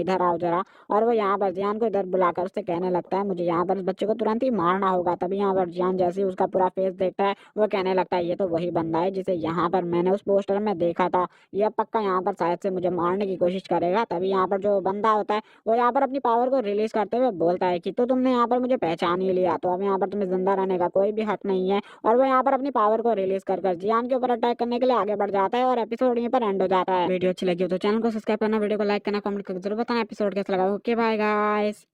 इधर आओ जरा। और वो यहाँ पर जियान को इधर बुलाकर उससे कहने लगता है मुझे यहाँ पर इस बच्चे को तुरंत ही मारना होगा। तभी यहाँ पर जियान जैसे ही उसका पूरा फेस देखता है वो कहने लगता है ये तो वही बंदा है जिसे यहाँ पर मैंने उस पोस्टर में देखा था, यह पक्का यहाँ पर शायद से मुझे मारने की कोशिश करेगा। तभी यहाँ पर जो बंदा होता है वो यहाँ पर अपनी पावर को रिलीज करते हुए बोलता है कि तो तुमने यहाँ पर मुझे पहचान ही लिया, तो अब यहाँ पर तुम्हें जिंदा रहने का कोई भी हक नहीं है। और वो यहाँ पर अपनी पावर को रिलीज कर जियान के ऊपर अटैक करने के लिए आगे बढ़ जाता है और एपिसोड यहीं पर एंड हो जाता है। वीडियो अच्छी लगी हो तो चैनल को सब्सक्राइब करना, वीडियो को लाइक करना, कमेंट करके जरूर बताना एपिसोड कैसा लगा। Okay bye guys.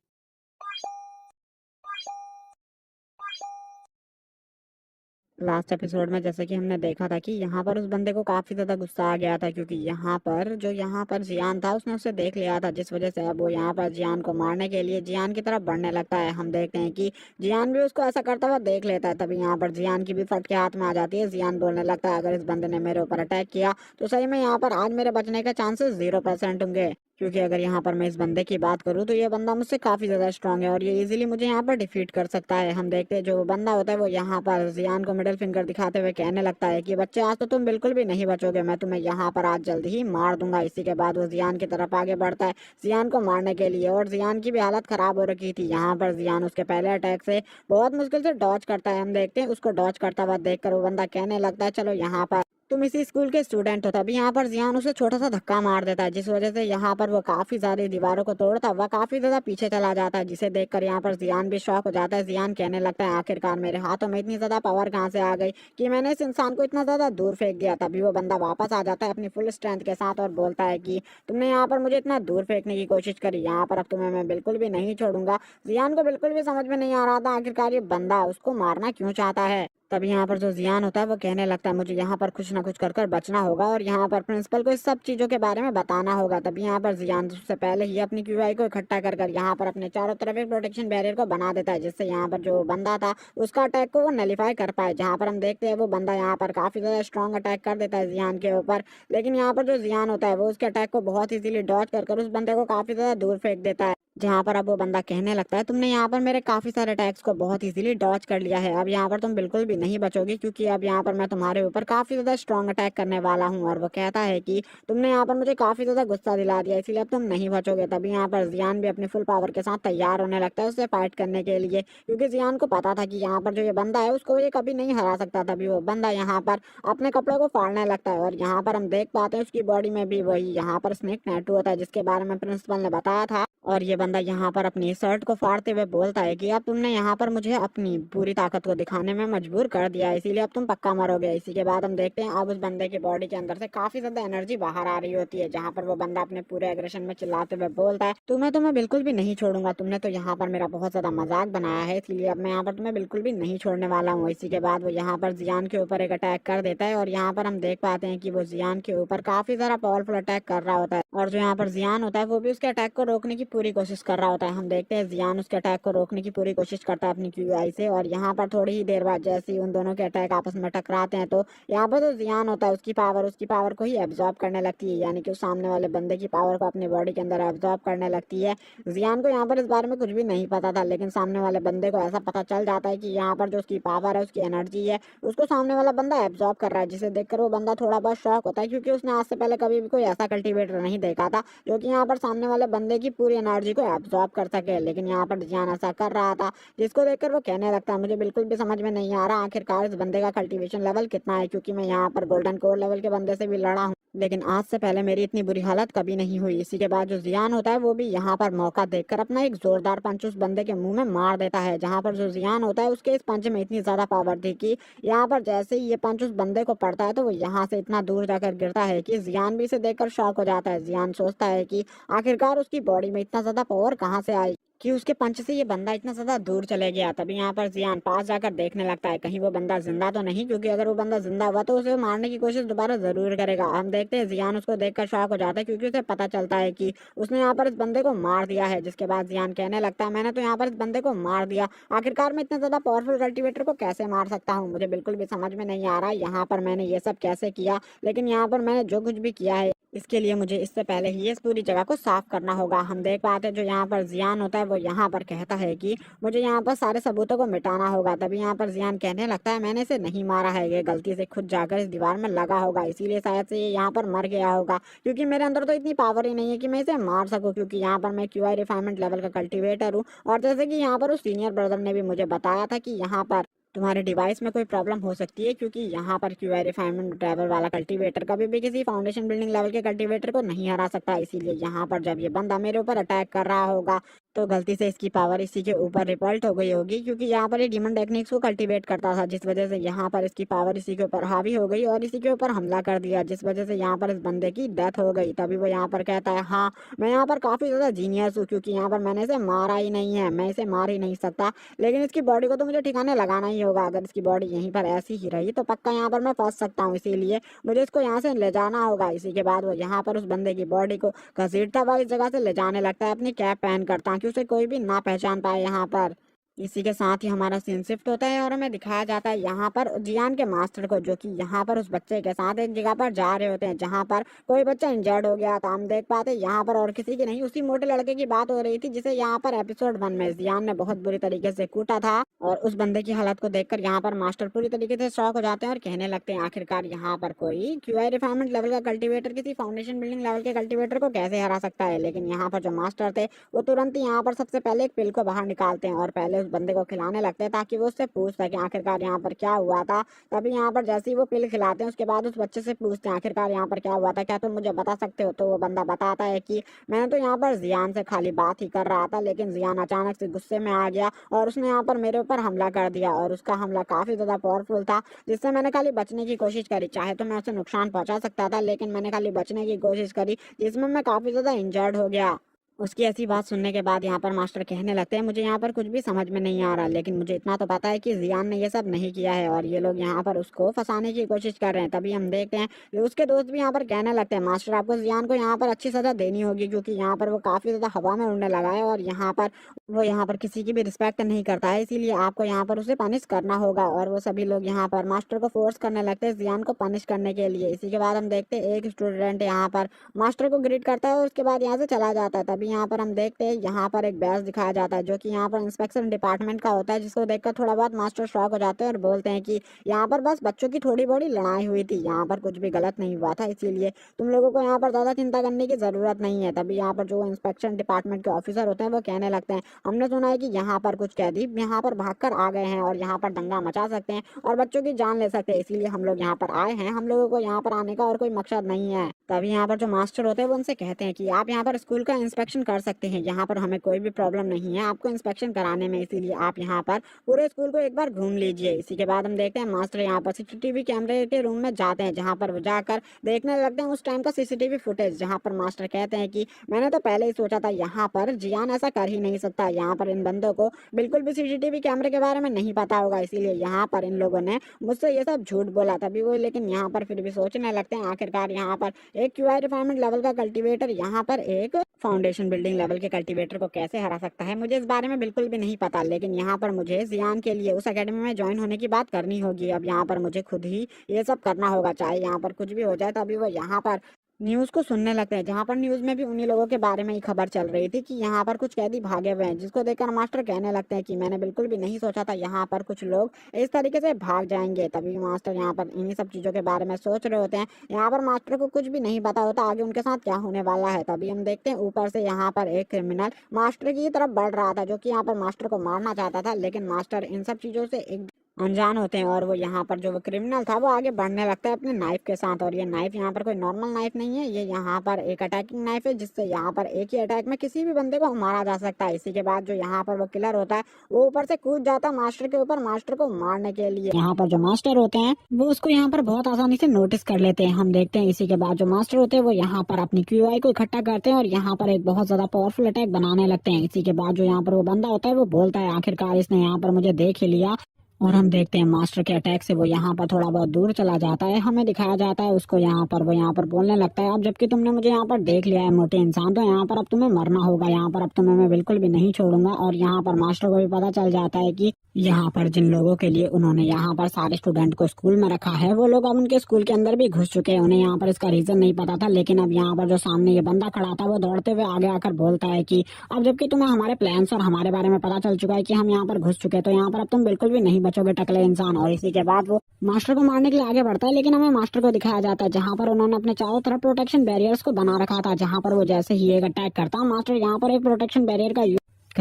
Last episode में जैसे कि हमने देखा था कि यहाँ पर उस बंदे को काफी ज्यादा गुस्सा आ गया था, क्योंकि यहाँ पर जियान था उसने उसे देख लिया था, जिस वजह से अब वो यहाँ पर जियान को मारने के लिए जियान की तरफ बढ़ने लगता है। हम देखते हैं कि जियान भी उसको ऐसा करता हुआ देख लेता है। तभी यहाँ पर जियान की भी फट के हाथ में आ जाती है। जियान बोलने लगता है, अगर इस बंदे ने मेरे ऊपर अटैक किया तो सही में यहाँ पर आज मेरे बचने के चांसेस 0% होंगे, क्योंकि अगर यहाँ पर मैं इस बंदे की बात करूँ तो ये बंदा मुझसे काफी ज्यादा स्ट्रांग है और ये इजीली मुझे यहाँ पर डिफीट कर सकता है। हम देखते हैं जो वो बंदा होता है वो यहाँ पर जियान को मिडिल फिंगर दिखाते हुए कहने लगता है कि बच्चे आज तो तुम बिल्कुल भी नहीं बचोगे, मैं तुम्हें यहाँ पर आज जल्द ही मार दूंगा। इसी के बाद वो जियान की तरफ आगे बढ़ता है जियान को मारने के लिए, और जियान की भी हालत खराब हो रखी थी। यहाँ पर जियान उसके पहले अटैक से बहुत मुश्किल से डॉज करता है। हम देखते हैं उसको डॉज करता हुआ देखकर वो बंदा कहने लगता है, चलो यहाँ पर तुम इसी स्कूल के स्टूडेंट हो। तभी यहाँ पर जियान उसे छोटा सा धक्का मार देता है, जिस वजह से यहाँ पर वो काफी सारी दीवारों को तोड़ता हुआ काफी ज्यादा पीछे चला जाता है, जिसे देखकर यहाँ पर जियान भी शॉक हो जाता है। जियान कहने लगता है, आखिरकार मेरे हाथों में इतनी ज्यादा पावर कहाँ से आ गई कि मैंने इस इंसान को इतना ज्यादा दूर फेंक दिया। तभी वो बंदा वापस आ जाता है अपनी फुल स्ट्रेंथ के साथ और बोलता है कि तुमने यहाँ पर मुझे इतना दूर फेंकने की कोशिश करी, यहाँ पर अब तुम्हें मैं बिल्कुल भी नहीं छोड़ूंगा। जियान को बिल्कुल भी समझ में नहीं आ रहा था आखिरकार ये बंदा उसको मारना क्यों चाहता है। तभी यहाँ पर जो जियान होता है वो कहने लगता है, मुझे यहाँ पर कुछ ना कुछ कर कर बचना होगा और यहाँ पर प्रिंसिपल को इस सब चीजों के बारे में बताना होगा। तभी यहाँ पर जियान सबसे पहले ही अपनी क्यूआई को इकट्ठा कर कर यहाँ पर अपने चारों तरफ एक प्रोटेक्शन बैरियर को बना देता है, जिससे यहाँ पर जो बंदा था उसका अटैक को वो नलीफाई कर पाए। जहाँ पर हम देखते हैं वो बंदा यहाँ पर काफी ज्यादा स्ट्रॉन्ग अटैक कर देता है जियान के ऊपर, लेकिन यहाँ पर जो जियान होता है वो उसके अटैक को बहुत इजीली डॉज कर उस बंदे को काफी ज्यादा दूर फेंक देता है। जहाँ पर अब वो बंदा कहने लगता है, तुमने यहाँ पर मेरे काफी सारे अटैक्स को बहुत इजीली डॉज कर लिया है, अब यहाँ पर तुम बिल्कुल भी नहीं बचोगे, क्योंकि अब यहाँ पर मैं तुम्हारे ऊपर काफी ज्यादा स्ट्रॉन्ग अटैक करने वाला हूँ। और वो कहता है कि तुमने यहाँ पर मुझे काफी ज्यादा गुस्सा दिला दिया, इसीलिए अब तुम नहीं बचोगे। तभी यहाँ पर जियान भी अपनी फुल पावर के साथ तैयार होने लगता है उससे फाइट करने के लिए, क्योंकि जियान को पता था कि यहाँ पर जो ये बंदा है उसको ये कभी नहीं हरा सकता। तभी वो बंदा यहाँ पर अपने कपड़ों को फाड़ने लगता है और यहाँ पर हम देख पाते हैं उसकी बॉडी में भी वही यहाँ पर स्नेक टैटू होता है, जिसके बारे में प्रिंसिपल ने बताया था। और ये बंदा यहाँ पर अपनी शर्ट को फाड़ते हुए बोलता है कि अब तुमने यहाँ पर मुझे अपनी पूरी ताकत को दिखाने में मजबूर कर दिया है, इसीलिए अब तुम पक्का मरोगे। इसी के बाद हम देखते हैं अब उस बंदे की बॉडी के अंदर से काफी ज्यादा एनर्जी बाहर आ रही होती है, जहाँ पर वो बंदा अपने पूरे एग्रेशन में चिल्लाते हुए बोलता है, तुम्हें बिल्कुल भी नहीं छोड़ूंगा, तुमने तो यहाँ पर मेरा बहुत ज्यादा मजाक बनाया है, इसलिए अब मैं यहाँ पर तुम्हें बिल्कुल भी नहीं छोड़ने वाला हूँ। इसी के बाद वो यहाँ पर जियान के ऊपर एक अटैक कर देता है और यहाँ पर हम देख पाते हैं कि वो जियान के ऊपर काफी ज्यादा पावरफुल अटैक कर रहा होता है, और जो यहाँ पर जियान होता है वो भी उसके अटैक को रोकने की पूरी कोशिश कर रहा होता है। हम देखते हैं जियान उसके अटैक को रोकने की पूरी कोशिश करता है अपनी क्यूआई से, और यहाँ पर थोड़ी ही देर बाद जैसे ही उन दोनों के अटैक आपस में टकराते हैं तो यहाँ पर जो जियान होता है उसकी पावर को ही एब्जॉर्ब करने लगती है, यानी कि उस सामने वाले बंदे की पावर को अपनी बॉडी के अंदर एब्जॉर्ब करने लगती है। जियान को यहाँ पर इस बारे में कुछ भी नहीं पता था, लेकिन सामने वाले बंदे को ऐसा पता चल जाता है कि यहाँ पर जो उसकी पावर है उसकी एनर्जी है उसको सामने वाला बंदा एब्जॉर्ब कर रहा है, जिसे देखकर वो बंदा थोड़ा बहुत शॉक होता है, क्योंकि उसने आज से पहले कभी भी कोई ऐसा कल्टीवेटर नहीं देखा था जो कि यहाँ पर सामने वाले बंदे की पूरी एनर्जी को एब्जॉर्ब कर सके। लेकिन यहाँ पर जियान ऐसा कर रहा था, जिसको देखकर वो कहने लगता है, मुझे बिल्कुल भी समझ में नहीं आ रहा आखिरकार इस बंदे का कल्टीवेशन लेवल कितना है, क्योंकि मैं यहाँ पर गोल्डन कोर लेवल के बंदे से भी लड़ा हूँ, लेकिन आज से पहले मेरी इतनी बुरी हालत कभी नहीं हुई। इसी के बाद जो जियान होता है वो भी यहाँ पर मौका देखकर अपना एक जोरदार पंच उस बंदे के मुंह में मार देता है। जहाँ पर जो जियान होता है उसके इस पंच में इतनी ज्यादा पावर थी कि यहाँ पर जैसे ही ये पंच उस बंदे को पड़ता है तो वो यहाँ से इतना दूर जाकर गिरता है कि जियान भी इसे देखकर शॉक हो जाता है। जियान सोचता है कि आखिरकार उसकी बॉडी में इतना ज्यादा पावर कहाँ से आई कि उसके पंच से ये बंदा इतना ज्यादा दूर चले गया। तभी यहाँ पर जियान पास जाकर देखने लगता है कहीं वो बंदा जिंदा तो नहीं, क्योंकि अगर वो बंदा जिंदा हुआ तो उसे मारने की कोशिश दोबारा जरूर करेगा। हम देखते हैं जियान उसको देखकर शॉक हो जाता है, क्योंकि उसे पता चलता है कि उसने यहाँ पर इस बंदे को मार दिया है। जिसके बाद जियान कहने लगता है, मैंने तो यहाँ पर इस बंदे को मार दिया, आखिरकार मैं इतना ज्यादा पावरफुल कल्टीवेटर को कैसे मार सकता हूँ, मुझे बिल्कुल भी समझ में नहीं आ रहा यहाँ पर मैंने ये सब कैसे किया, लेकिन यहाँ पर मैंने जो कुछ भी किया है इसके लिए मुझे इससे पहले ही इस पूरी जगह को साफ करना होगा। हम देख पाते हैं जो यहाँ पर जियान होता है वो यहाँ पर कहता है कि मुझे यहाँ पर सारे सबूतों को मिटाना होगा। तभी यहाँ पर जियान कहने लगता है, मैंने इसे नहीं मारा है, ये गलती से खुद जाकर इस दीवार में लगा होगा, इसीलिए शायद से ये यहाँ पर मर गया होगा, क्योंकि मेरे अंदर तो इतनी पावर ही नहीं है कि मैं इसे मार सकूं, क्योंकि यहाँ पर मैं क्यूआई रिफाइनमेंट लेवल का कल्टीवेटर हूँ। और जैसे कि यहाँ पर उस सीनियर ब्रदर ने भी मुझे बताया था कि यहाँ पर तुम्हारे डिवाइस में कोई प्रॉब्लम हो सकती है, क्योंकि यहाँ पर क्यूआई रिफाइनमेंट लेवल वाला कल्टीवेटर कभी भी किसी फाउंडेशन बिल्डिंग लेवल के कल्टीवेटर को नहीं हरा सकता, इसीलिए यहाँ पर जब ये बंदा मेरे ऊपर अटैक कर रहा होगा तो गलती से इसकी पावर इसी के ऊपर रिपल्ट हो गई होगी, क्योंकि यहाँ पर ये डीमन टेक्निक्स को कल्टीवेट करता था, जिस वजह से यहाँ पर इसकी पावर इसी के ऊपर हावी हो गई और इसी के ऊपर हमला कर दिया, जिस वजह से यहाँ पर इस बंदे की डेथ हो गई। तभी वो यहाँ पर कहता है हाँ मैं यहाँ पर काफी ज्यादा जीनियस हूँ, क्योंकि यहाँ पर मैंने इसे मारा ही नहीं है, मैं इसे मार ही नहीं सकता, लेकिन इसकी बॉडी को तो मुझे ठिकाने लगाना ही होगा। अगर इसकी बॉडी यहीं पर ऐसी ही रही तो पक्का यहाँ पर मैं फंस सकता हूँ, इसीलिए मुझे इसको यहाँ से ले जाना होगा। इसी के बाद वो यहाँ पर उस बंदे की बॉडी को घसीटता हुआ इस जगह से ले जाने लगता है, अपनी कैप पहन कर, ताकि उसे कोई भी ना पहचान पाए यहाँ पर। इसी के साथ ही हमारा सीन शिफ्ट होता है और हमें दिखाया जाता है यहाँ पर जियान के मास्टर को, जो कि यहाँ पर उस बच्चे के साथ एक जगह पर जा रहे होते हैं जहाँ पर कोई बच्चा इंजर्ड हो गया था। हम देख पाते यहाँ पर और किसी की नहीं, उसी मोटे लड़के की बात हो रही थी जिसे यहाँ पर एपिसोड 1 में जियान ने बहुत बुरी तरीके से कूटा था। और उस बंदे की हालत को देखकर यहाँ पर मास्टर पूरी तरीके से शॉक हो जाते हैं और कहने लगते हैं आखिरकार यहाँ पर कोई क्यूआई रिफाइनमेंट लेवल का कल्टीवेटर किसी फाउंडेशन बिल्डिंग लेवल के कल्टीवेटर को कैसे हरा सकता है। लेकिन यहाँ पर जो मास्टर थे वो तुरंत ही यहाँ पर सबसे पहले एक पिल को बाहर निकालते हैं और पहले उस बंदे को खिलाने लगते हैं, ताकि वो उससे पूछ सके आखिरकार यहाँ पर क्या हुआ था। तभी यहाँ पर जैसे ही वो पिल खिलाते हैं उसके बाद उस बच्चे से पूछते हैं आखिरकार यहाँ पर क्या हुआ था, क्या तुम मुझे बता सकते हो। तो वो बंदा बताता है कि मैंने तो यहाँ पर जियान से खाली बात ही कर रहा था, लेकिन जियान अचानक से गुस्से में आ गया और उसने यहाँ पर मेरे ऊपर हमला कर दिया, और उसका हमला काफी ज्यादा पावरफुल था, जिससे मैंने खाली बचने की कोशिश करी। चाहे तो मैं उसे नुकसान पहुंचा सकता था, लेकिन मैंने खाली बचने की कोशिश करी, जिसमें मैं काफी ज्यादा इंजर्ड हो गया। उसकी ऐसी बात सुनने के बाद यहाँ पर मास्टर कहने लगते हैं मुझे यहाँ पर कुछ भी समझ में नहीं आ रहा, लेकिन मुझे इतना तो पता है कि जियान ने ये सब नहीं किया है और ये लोग यहाँ पर उसको फंसाने की कोशिश कर रहे हैं। तभी हम देखते हैं कि उसके दोस्त भी यहाँ पर कहने लगते हैं मास्टर आपको जियान को यहाँ पर अच्छी सजा देनी होगी, क्योंकि यहाँ पर वो काफी ज्यादा हवा में उड़ने लगा है और यहाँ पर किसी की भी रिस्पेक्ट नहीं करता है, इसीलिए आपको यहाँ पर उसे पनिश करना होगा। और वो सभी लोग यहाँ पर मास्टर को फोर्स करने लगते हैं जियान को पनिश करने के लिए। इसी के बाद हम देखते हैं एक स्टूडेंट यहाँ पर मास्टर को ग्रीट करता है और उसके बाद यहाँ से चला जाता है। तभी यहाँ पर हम देखते हैं यहाँ पर एक बैच दिखाया जाता है जो कि यहाँ पर इंस्पेक्शन डिपार्टमेंट का होता है, जिसको देखकर थोड़ा बहुत मास्टर शॉक हो जाते हैं और बोलते हैं कि यहाँ पर बस बच्चों की थोड़ी बड़ी लड़ाई हुई थी, यहाँ पर कुछ भी गलत नहीं हुआ था, इसीलिए तुम लोगों को यहाँ पर ज्यादा चिंता करने की जरूरत नहीं है। तभी यहाँ पर जो इंस्पेक्शन डिपार्टमेंट के ऑफिसर होते हैं वो कहने लगते हैं हमने सुना है कि यहाँ पर कुछ कैदी यहाँ पर भागकर आ गए हैं और यहाँ पर दंगा मचा सकते हैं और बच्चों की जान ले सकते हैं, इसीलिए हम लोग यहाँ पर आए हैं, हम लोगों को यहाँ पर आने का और कोई मकसद नहीं है। तभी यहाँ पर जो मास्टर होते हैं वो उनसे कहते हैं कि आप यहाँ पर स्कूल का इंस्पेक्शन कर सकते हैं, यहाँ पर हमें कोई भी प्रॉब्लम नहीं है आपको इंस्पेक्शन कराने में, इसीलिए आप यहाँ पर पूरे स्कूल को एक बार घूम लीजिए। इसी के बाद हम देखते हैं मास्टर यहाँ पर सीसीटीवी कैमरे के रूम में जाते हैं, जहाँ पर वो जाकर देखने लगते हैं उस टाइम का सीसीटीवी फुटेज, जहाँ पर मास्टर कहते हैं कि मैंने तो पहले ही सोचा था यहाँ पर जियान ऐसा कर ही नहीं सकता, यहाँ पर इन बंदों को बिल्कुल भी सीसीटीवी कैमरे के बारे में नहीं पता होगा, इसीलिए यहाँ पर इन लोगों ने मुझसे ये सब झूठ बोला। तभी वो लेकिन यहाँ पर फिर भी सोचने लगते हैं आखिरकार यहाँ पर एक क्यूआई रिफाइनमेंट लेवल का कल्टीवेटर यहाँ पर एक फाउंडेशन बिल्डिंग लेवल के कल्टीवेटर को कैसे हरा सकता है, मुझे इस बारे में बिल्कुल भी नहीं पता। लेकिन यहाँ पर मुझे जियान के लिए उस एकेडमी में ज्वाइन होने की बात करनी होगी, अब यहाँ पर मुझे खुद ही ये सब करना होगा, चाहे यहाँ पर कुछ भी हो जाए। तभी वो यहाँ पर न्यूज को सुनने लगते हैं, जहाँ पर न्यूज में भी उन्हीं लोगों के बारे में ही खबर चल रही थी कि यहाँ पर कुछ कैदी भागे हुए हैं, जिसको देखकर मास्टर कहने लगते हैं कि मैंने बिल्कुल भी नहीं सोचा था यहाँ पर कुछ लोग इस तरीके से भाग जाएंगे। तभी मास्टर यहाँ पर इन्हीं सब चीजों के बारे में सोच रहे होते हैं, यहाँ पर मास्टर को कुछ भी नहीं पता होता आगे उनके साथ क्या होने वाला है। तभी हम देखते हैं ऊपर से यहाँ पर एक क्रिमिनल मास्टर की तरफ बढ़ रहा था, जो कि यहाँ पर मास्टर को मारना चाहता था, लेकिन मास्टर इन सब चीजों से एक अनजान होते हैं और वो यहाँ पर जो वो क्रिमिनल था वो आगे बढ़ने लगता है अपने नाइफ के साथ। और ये नाइफ यहाँ पर कोई नॉर्मल नाइफ नहीं है, ये यहाँ पर एक अटैकिंग नाइफ है, जिससे यहाँ पर एक ही अटैक में किसी भी बंदे को मारा जा सकता है। इसी के बाद जो यहाँ पर वो किलर होता है वो ऊपर से कूद जाता है मास्टर के ऊपर, मास्टर को मारने के लिए। यहाँ पर जो मास्टर होते हैं वो उसको यहाँ पर बहुत आसानी से नोटिस कर लेते हैं। हम देखते हैं इसी के बाद जो मास्टर होते हैं वो यहाँ पर अपनी क्यूआई को इकट्ठा करते हैं और यहाँ पर एक बहुत ज्यादा पावरफुल अटैक बनाने लगते हैं। इसी के बाद जो यहाँ पर वो बंदा होता है वो बोलता है आखिरकार इसने यहाँ पर मुझे देख ही लिया, और हम देखते हैं मास्टर के अटैक से वो यहाँ पर थोड़ा बहुत दूर चला जाता है। हमें दिखाया जाता है उसको यहाँ पर वो यहाँ पर बोलने लगता है अब जबकि तुमने मुझे यहाँ पर देख लिया है मोटे इंसान, तो यहाँ पर अब तुम्हें मरना होगा, यहाँ पर अब तुम्हें मैं बिल्कुल भी नहीं छोड़ूंगा। और यहाँ पर मास्टर को भी पता चल जाता है कि यहाँ पर जिन लोगों के लिए उन्होंने यहाँ पर सारे स्टूडेंट को स्कूल में रखा है वो लोग अब उनके स्कूल के अंदर भी घुस चुके हैं। उन्हें यहाँ पर इसका रीजन नहीं पता था, लेकिन अब यहाँ पर जो सामने ये बंदा खड़ा था वो दौड़ते हुए आगे आकर बोलता है कि अब जबकि तुम्हें हमारे प्लान्स और हमारे बारे में पता चल चुका है कि हम यहाँ पर घुस चुके हैं, तो यहाँ पर अब तुम बिल्कुल भी नहीं बचोगे टकले इंसान। और इसी के बाद वो मास्टर को मारने के लिए आगे बढ़ता है, लेकिन हमें मास्टर को दिखाया जाता है जहाँ पर उन्होंने अपने चारों तरफ प्रोटेक्शन बैरियर्स को बना रखा था, जहाँ पर वो जैसे ही एक अटैक करता मास्टर यहाँ पर एक प्रोटेक्शन बैरियर का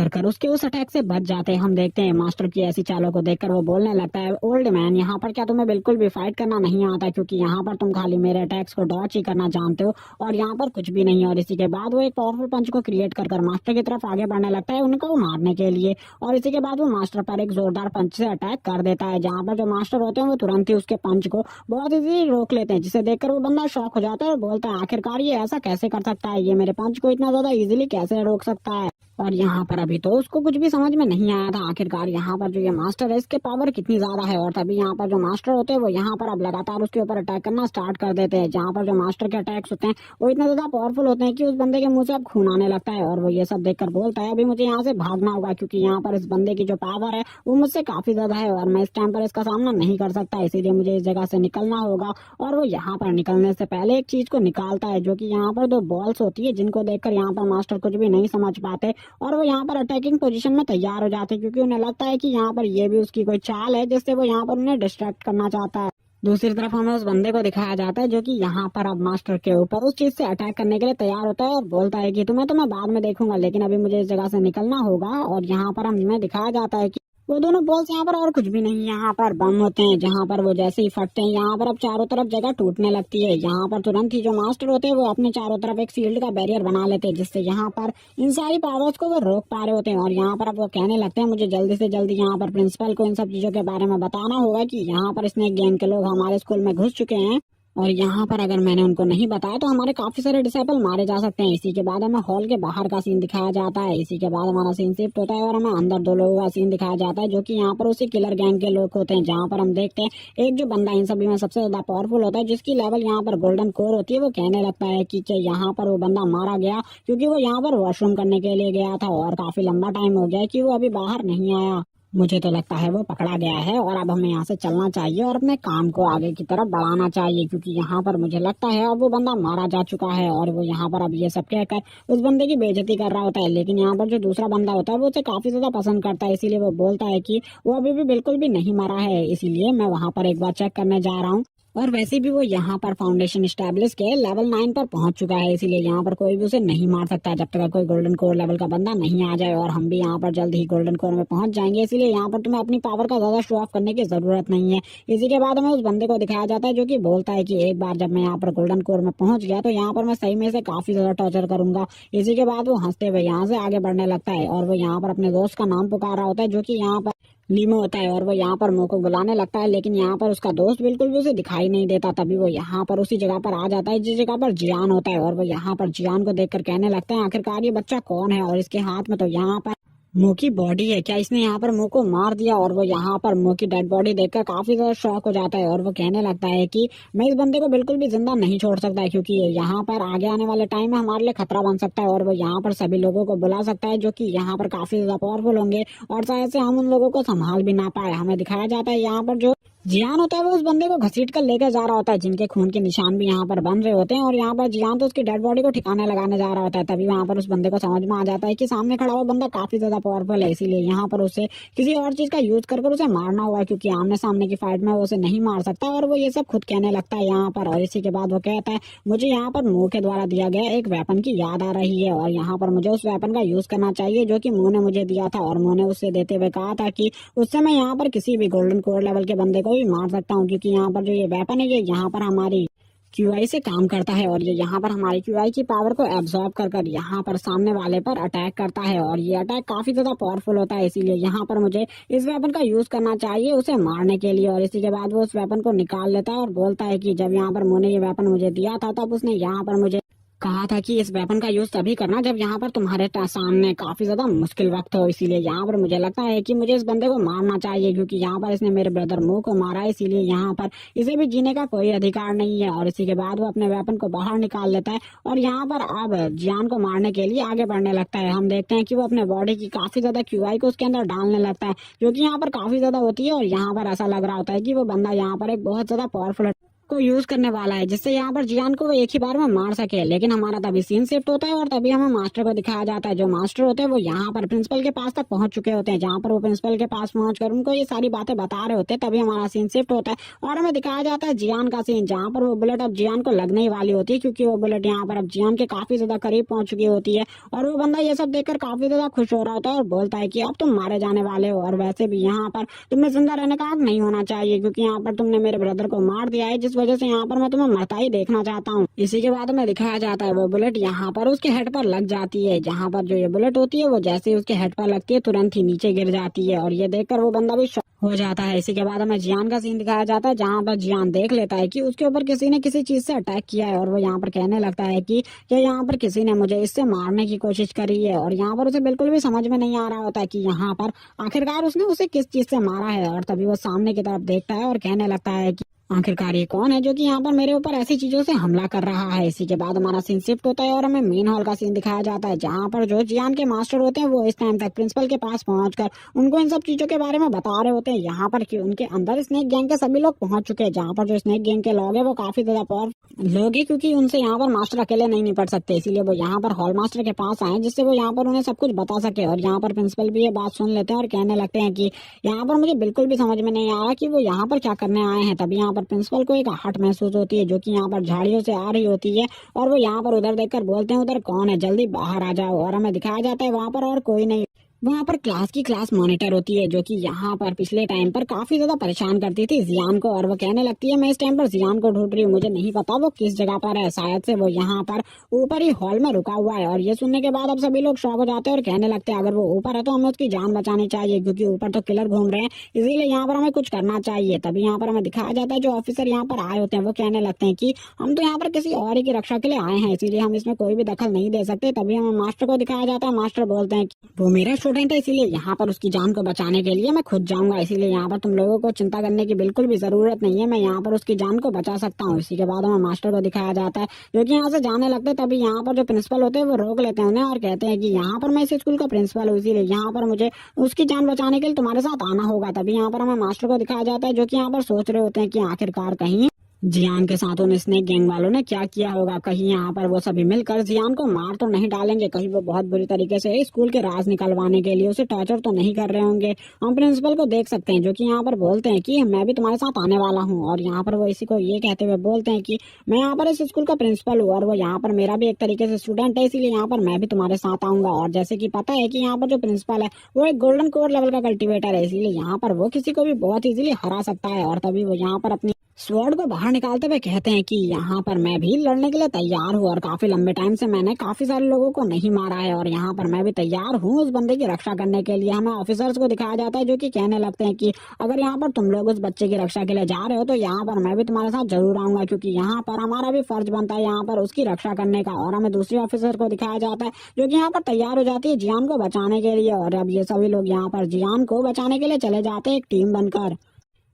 कर उसके उस अटैक से बच जाते हैं। हम देखते हैं मास्टर की ऐसी चालों को देखकर वो बोलने लगता है, ओल्ड मैन यहाँ पर क्या तुम्हें बिल्कुल भी फाइट करना नहीं आता, क्योंकि यहाँ पर तुम खाली मेरे अटैक्स को डॉच ही करना जानते हो और यहाँ पर कुछ भी नहीं। और इसी के बाद वो एक पावरफुल पंच को क्रिएट कर मास्टर की तरफ आगे बढ़ने लगता है उनको मारने के लिए। और इसी के बाद वो मास्टर पर एक जोरदार पंच से अटैक कर देता है, जहाँ पर जो मास्टर होते हैं वो तुरंत ही उसके पंच को बहुत इजीली रोक लेते हैं, जिसे देखकर वो बंदा शॉक हो जाता है और बोलता है, आखिरकार ये ऐसा कैसे कर सकता है, ये मेरे पंच को इतना ज्यादा इजीली कैसे रोक सकता है। और यहाँ पर अभी तो उसको कुछ भी समझ में नहीं आया था आखिरकार यहाँ पर जो ये मास्टर है इसके पावर कितनी ज्यादा है। और तभी यहाँ पर जो मास्टर होते हैं वो यहाँ पर अब लगातार उसके ऊपर अटैक करना स्टार्ट कर देते हैं, जहाँ पर जो मास्टर के अटैक्स होते हैं वो इतने ज्यादा पावरफुल होते हैं कि उस बंदे के मुंह से अब खून आने लगता है। और वो ये सब देखकर बोलता है, अभी मुझे यहाँ से भागना होगा, क्योंकि यहाँ पर इस बंदे की जो पावर है वो मुझसे काफी ज्यादा है और मैं इस टाइम पर इसका सामना नहीं कर सकता, इसीलिए मुझे इस जगह से निकलना होगा। और वो यहाँ पर निकलने से पहले एक चीज को निकालता है, जो कि यहाँ पर दो बॉल्स होती है, जिनको देखकर यहाँ पर मास्टर कुछ भी नहीं समझ पाते और वो यहाँ पर अटैकिंग पोजीशन में तैयार हो जाते हैं, क्योंकि उन्हें लगता है कि यहाँ पर ये भी उसकी कोई चाल है जिससे वो यहाँ पर उन्हें डिस्ट्रैक्ट करना चाहता है। दूसरी तरफ हमें उस बंदे को दिखाया जाता है जो कि यहाँ पर अब मास्टर के ऊपर उस चीज से अटैक करने के लिए तैयार होता है और बोलता है कि तुम्हें तो मैं बाद में देखूंगा, लेकिन अभी मुझे इस जगह से निकलना होगा। और यहाँ पर हमें दिखाया जाता है कि वो दोनों बॉल्स यहाँ पर और कुछ भी नहीं, यहाँ पर बम होते हैं, जहाँ पर वो जैसे ही फटते हैं यहाँ पर अब चारों तरफ जगह टूटने लगती है। यहाँ पर तुरंत ही जो मास्टर होते हैं वो अपने चारों तरफ एक शील्ड का बैरियर बना लेते हैं, जिससे यहाँ पर इन सारी पावर्स को वो रोक पा रहे होते हैं। और यहाँ पर अब वो कहने लगते हैं, मुझे जल्दी से जल्दी यहाँ पर प्रिंसिपल को इन सब चीजों के बारे में बताना होगा कि यहाँ पर स्नेक गैंग के लोग हमारे स्कूल में घुस चुके हैं और यहाँ पर अगर मैंने उनको नहीं बताया तो हमारे काफी सारे डिसेबल मारे जा सकते हैं। इसी के बाद हमें हॉल के बाहर का सीन दिखाया जाता है। इसी के बाद हमारा सीन शिफ्ट होता है और हमें अंदर दो लोगों का सीन दिखाया जाता है, जो कि यहाँ पर उसी किलर गैंग के लोग होते हैं, जहाँ पर हम देखते हैं एक जो बंदा इन सभी में सबसे ज्यादा पावरफुल होता है, जिसकी लेवल यहाँ पर गोल्डन कोर होती है, वो कहने लगता है कि यहाँ पर वो बंदा मारा गया क्योंकि वो यहाँ पर वॉशरूम करने के लिए गया था और काफी लंबा टाइम हो गया कि वो अभी बाहर नहीं आया। मुझे तो लगता है वो पकड़ा गया है और अब हमें यहाँ से चलना चाहिए और अपने काम को आगे की तरफ बढ़ाना चाहिए, क्योंकि यहाँ पर मुझे लगता है अब वो बंदा मारा जा चुका है। और वो यहाँ पर अब ये सब कहकर उस बंदे की बेइज्जती कर रहा होता है, लेकिन यहाँ पर जो दूसरा बंदा होता है वो उसे काफी ज्यादा पसंद करता है, इसीलिए वो बोलता है कि वो अभी भी बिल्कुल भी नहीं मरा है, इसीलिए मैं वहां पर एक बार चेक करने जा रहा हूँ। और वैसे भी वो यहाँ पर फाउंडेशन स्टैब्लिश के लेवल 9 पर पहुंच चुका है, इसीलिए यहाँ पर कोई भी उसे नहीं मार सकता जब तक कोई गोल्डन कोर लेवल का बंदा नहीं आ जाए। और हम भी यहाँ पर जल्द ही गोल्डन कोर में पहुंच जाएंगे, इसीलिए यहाँ पर तुम्हें अपनी पावर का ज्यादा शो ऑफ करने की जरूरत नहीं है। इसी के बाद हमें उस बंदे को दिखाया जाता है जो कि बोलता है कि एक बार जब मैं यहाँ पर गोल्डन कोर में पहुंच गया तो यहाँ पर मैं सही में से काफी ज्यादा टॉर्चर करूंगा। इसी के बाद वो हंसते हुए यहाँ से आगे बढ़ने लगता है और वो यहाँ पर अपने दोस्त का नाम पुकार रहा होता है, जो कि यहाँ पर लीमो होता है। और वो यहाँ पर मो को बुलाने लगता है, लेकिन यहाँ पर उसका दोस्त बिल्कुल भी उसे दिखाई नहीं देता। तभी वो यहाँ पर उसी जगह पर आ जाता है जिस जगह पर जियान होता है और वो यहाँ पर जियान को देखकर कहने लगता है, आखिरकार ये बच्चा कौन है और इसके हाथ में तो यहाँ पर मुंह की बॉडी है, क्या इसने यहाँ पर मुंह को मार दिया। और वो यहाँ पर मुंह की डेड बॉडी देखकर काफी ज्यादा शॉक हो जाता है और वो कहने लगता है कि मैं इस बंदे को बिल्कुल भी जिंदा नहीं छोड़ सकता है, क्योंकि यहाँ पर आगे आने वाले टाइम में हमारे लिए खतरा बन सकता है और वो यहाँ पर सभी लोगों को बुला सकता है जो कि यहाँ पर काफी ज्यादा पावरफुल होंगे और शायद से हम उन लोगों को संभाल भी ना पाए। हमें दिखाया जाता है यहाँ पर जो जियान होता है वो उस बंदे को घसीट कर लेकर जा रहा होता है, जिनके खून के निशान भी यहाँ पर बन रहे होते हैं। और यहाँ पर जियान तो उसकी डेड बॉडी को ठिकाने लगाने जा रहा होता है। तभी वहाँ पर उस बंदे को समझ में आ जाता है कि सामने खड़ा हुआ बंदा काफी ज्यादा पावरफुल है, इसीलिए यहाँ पर उसे किसी और चीज का यूज कर उसे मारना होगा, क्योंकि आमने सामने की फाइट में वो उसे नहीं मार सकता। और वो ये सब खुद कहने लगता है यहाँ पर। और इसी के बाद वो कहता है, मुझे यहाँ पर मुंह के द्वारा दिया गया एक वेपन की याद आ रही है और यहाँ पर मुझे उस वेपन का यूज करना चाहिए जो कि मुंह ने मुझे दिया था। और मुंह ने उससे देते हुए कहा था कि उससे मैं यहाँ पर किसी भी गोल्डन कोर लेवल के बंदे को भी मार सकता हूँ, क्योंकि यहाँ पर जो ये वेपन है ये यहाँ पर हमारी क्यूआई से काम करता है और ये यहाँ पर हमारी क्यूआई की पावर को एब्जॉर्ब कर यहाँ पर सामने वाले पर अटैक करता है और ये अटैक काफी ज्यादा पावरफुल होता है, इसीलिए यहाँ पर मुझे इस वेपन का यूज करना चाहिए उसे मारने के लिए। और इसी के बाद वो उस वेपन को निकाल लेता है और बोलता है कि जब यहाँ पर मुझे ये वेपन मुझे दिया था तब उसने यहाँ पर मुझे कहा था कि इस वेपन का यूज तभी करना जब यहाँ पर तुम्हारे सामने काफी ज्यादा मुश्किल वक्त हो। इसीलिए यहाँ पर मुझे लगता है कि मुझे इस बंदे को मारना चाहिए, क्योंकि यहाँ पर इसने मेरे ब्रदर मो को मारा है, इसीलिए यहाँ पर इसे भी जीने का कोई अधिकार नहीं है। और इसी के बाद वो अपने वेपन को बाहर निकाल लेता है और यहाँ पर अब जियान को मारने के लिए आगे बढ़ने लगता है। हम देखते हैं कि वो अपने बॉडी की काफी ज्यादा क्यूआई को उसके अंदर डालने लगता है, जो कि यहाँ पर काफी ज्यादा होती है। और यहाँ पर ऐसा लग रहा होता है कि वो बंदा यहाँ पर एक बहुत ज्यादा पावरफुल को यूज करने वाला है, जिससे यहाँ पर जियान को वो एक ही बार में मार सके। लेकिन हमारा तभी सीन शिफ्ट होता है और तभी हमें मास्टर को दिखाया जाता है। जो मास्टर होते हैं वो यहाँ पर प्रिंसिपल के पास तक पहुंच चुके होते हैं, जहाँ पर वो प्रिंसिपल के पास पहुंचकर उनको ये सारी बातें बता रहे होते हैं। तभी हमारा सीन शिफ्ट होता है और हमें दिखाया जाता है जियान का सीन, जहाँ पर वो बुलेट अब जियान को लगने ही वाली होती है, क्योंकि वो बुलेट यहाँ पर अब जियान के काफी ज्यादा करीब पहुंच चुकी होती है। और वो बंदा ये सब देखकर काफी ज्यादा खुश हो रहा होता है और बोलता है कि अब तुम मारे जाने वाले हो, और वैसे भी यहाँ पर तुम्हें जिंदा रहने का हक नहीं होना चाहिए, क्योंकि यहाँ पर तुमने मेरे ब्रदर को मार दिया है, जिस वजह से यहाँ पर मैं तुम्हें मरता ही देखना चाहता हूँ। इसी के बाद में दिखाया जाता है वो बुलेट यहाँ पर उसके हेड पर लग जाती है, जहाँ पर जो ये बुलेट होती है वो जैसे ही उसके हेड पर लगती है तुरंत ही नीचे गिर जाती है, और ये देखकर वो बंदा भी शॉक हो जाता है। इसी के बाद हमें जियान का सीन दिखाया जाता है, जहाँ पर जियान देख लेता है कि उसके ऊपर किसी ने किसी चीज से अटैक किया है, और वो यहाँ पर कहने लगता है कि यहाँ पर किसी ने मुझे इससे मारने की कोशिश करी है। और यहाँ पर उसे बिल्कुल भी समझ में नहीं आ रहा होता है कि यहाँ पर आखिरकार उसने उसे किस चीज से मारा है। और तभी वो सामने की तरफ देखता है और कहने लगता है कि आखिरकार ये कौन है जो कि यहाँ पर मेरे ऊपर ऐसी चीजों से हमला कर रहा है। इसी के बाद हमारा सीन शिफ्ट होता है और हमें मेन हॉल का सीन दिखाया जाता है, जहाँ पर जो जियान के मास्टर होते हैं वो इस टाइम तक प्रिंसिपल के पास पहुंचकर उनको इन सब चीजों के बारे में बता रहे होते हैं। यहाँ पर कि उनके अंदर स्नेक गैंग के सभी लोग पहुंच चुके हैं, जहाँ पर जो स्नेक गैंग के लोग हैं वो काफी ज्यादा पावरफुल लोग हैं, क्योंकि उनसे यहाँ पर मास्टर अकेले नहीं निपट सकते, इसीलिए वो यहाँ पर हॉल मास्टर के पास आए, जिससे वो यहाँ पर उन्हें सब कुछ बता सके। और यहाँ पर प्रिंसिपल भी ये बात सुन लेते हैं और कहने लगते हैं कि यहाँ पर मुझे बिल्कुल भी समझ में नहीं आ रहा कि वो यहाँ पर क्या करने आए हैं। तभी यहाँ पर प्रिंसिपल को एक आहट महसूस होती है, जो कि यहाँ पर झाड़ियों से आ रही होती है, और वो यहाँ पर उधर देखकर बोलते हैं उधर कौन है, जल्दी बाहर आ जाओ। और हमें दिखाया जाता है वहां पर और कोई नहीं, वहाँ पर क्लास मॉनिटर होती है, जो कि यहाँ पर पिछले टाइम पर काफी ज्यादा परेशान करती थी जियान को। और वो कहने लगती है मैं इस टाइम पर जियान को ढूंढ रही हूँ, मुझे नहीं पता वो किस जगह पर है, शायद से वो यहाँ पर ऊपर ही हॉल में रुका हुआ है। और ये सुनने के बाद अब सभी लोग शॉक हो जाते हैं और कहने लगते हैं अगर वो ऊपर है तो हमें उसकी जान बचानी चाहिए, क्योंकि ऊपर तो किलर घूम रहे हैं, इसीलिए यहाँ पर हमें कुछ करना चाहिए। तभी यहाँ पर हमें दिखाया जाता है जो ऑफिसर यहाँ पर आए होते हैं वो कहने लगते हैं कि हम तो यहाँ पर किसी और ही की रक्षा के लिए आए हैं, इसीलिए हम इसमें कोई भी दखल नहीं दे सकते। तभी हमें मास्टर को दिखाया जाता है, मास्टर बोलते हैं वो मेरा स्टूडेंट है, इसीलिए यहाँ पर उसकी जान को बचाने के लिए मैं खुद जाऊंगा, इसीलिए यहाँ पर तुम लोगों को चिंता करने की बिल्कुल भी जरूरत नहीं है, मैं यहाँ पर उसकी जान को बचा सकता हूँ। इसी के बाद हमें मास्टर को दिखाया जाता है जो कि यहाँ से जाने लगते हैं। तभी यहाँ पर जो प्रिंसिपल होते हैं वो रोक लेते हैं उन्हें और कहते हैं कि यहाँ पर मैं इस स्कूल का प्रिंसिपल हूँ, इसीलिए यहाँ पर मुझे उसकी जान बचाने के लिए तुम्हारे साथ आना होगा। तभी यहाँ पर हमें मास्टर को दिखाया जाता है जो कि यहाँ पर सोच रहे होते हैं कि आखिरकार कहीं जियान के साथ उन स्नेक गैंग वालों ने क्या किया होगा, कहीं यहाँ पर वो सभी मिलकर जियान को मार तो नहीं डालेंगे, कहीं वो बहुत बुरी तरीके से स्कूल के राज निकलवाने के लिए उसे टॉर्चर तो नहीं कर रहे होंगे। हम प्रिंसिपल को देख सकते हैं जो कि यहाँ पर बोलते हैं कि मैं भी तुम्हारे साथ आने वाला हूँ, और यहाँ पर वो इसी को ये कहते हुए बोलते हैं कि मैं यहाँ पर इस स्कूल का प्रिंसिपल हूँ और वो यहाँ पर मेरा भी एक तरीके से स्टूडेंट है, इसीलिए यहाँ पर मैं भी तुम्हारे साथ आऊंगा। और जैसे कि पता है कि यहाँ पर जो प्रिंसिपल है वो एक गोल्डन कोर लेवल का कल्टिवेटर है, इसीलिए यहाँ पर वो किसी को भी बहुत इजीली हरा सकता है। और तभी वो यहाँ पर अपनी स्वॉर्ड को बाहर निकालते हुए कहते हैं कि यहाँ पर मैं भी लड़ने के लिए तैयार हूँ, और काफी लंबे टाइम से मैंने काफी सारे लोगों को नहीं मारा है, और यहाँ पर मैं भी तैयार हूँ उस बंदे की रक्षा करने के लिए। हमें ऑफिसर्स को दिखाया जाता है जो कि कहने लगते हैं कि अगर यहाँ पर तुम लोग उस बच्चे की रक्षा के लिए जा रहे हो तो यहाँ पर मैं भी तुम्हारे साथ जरूर आऊंगा, क्योंकि यहाँ पर हमारा भी फर्ज बनता है यहाँ पर उसकी रक्षा करने का। और हमें दूसरे ऑफिसर को दिखाया जाता है जो कि यहाँ पर तैयार हो जाती है जियान को बचाने के लिए, और अब ये सभी लोग यहाँ पर जियान को बचाने के लिए चले जाते हैं एक टीम बनकर।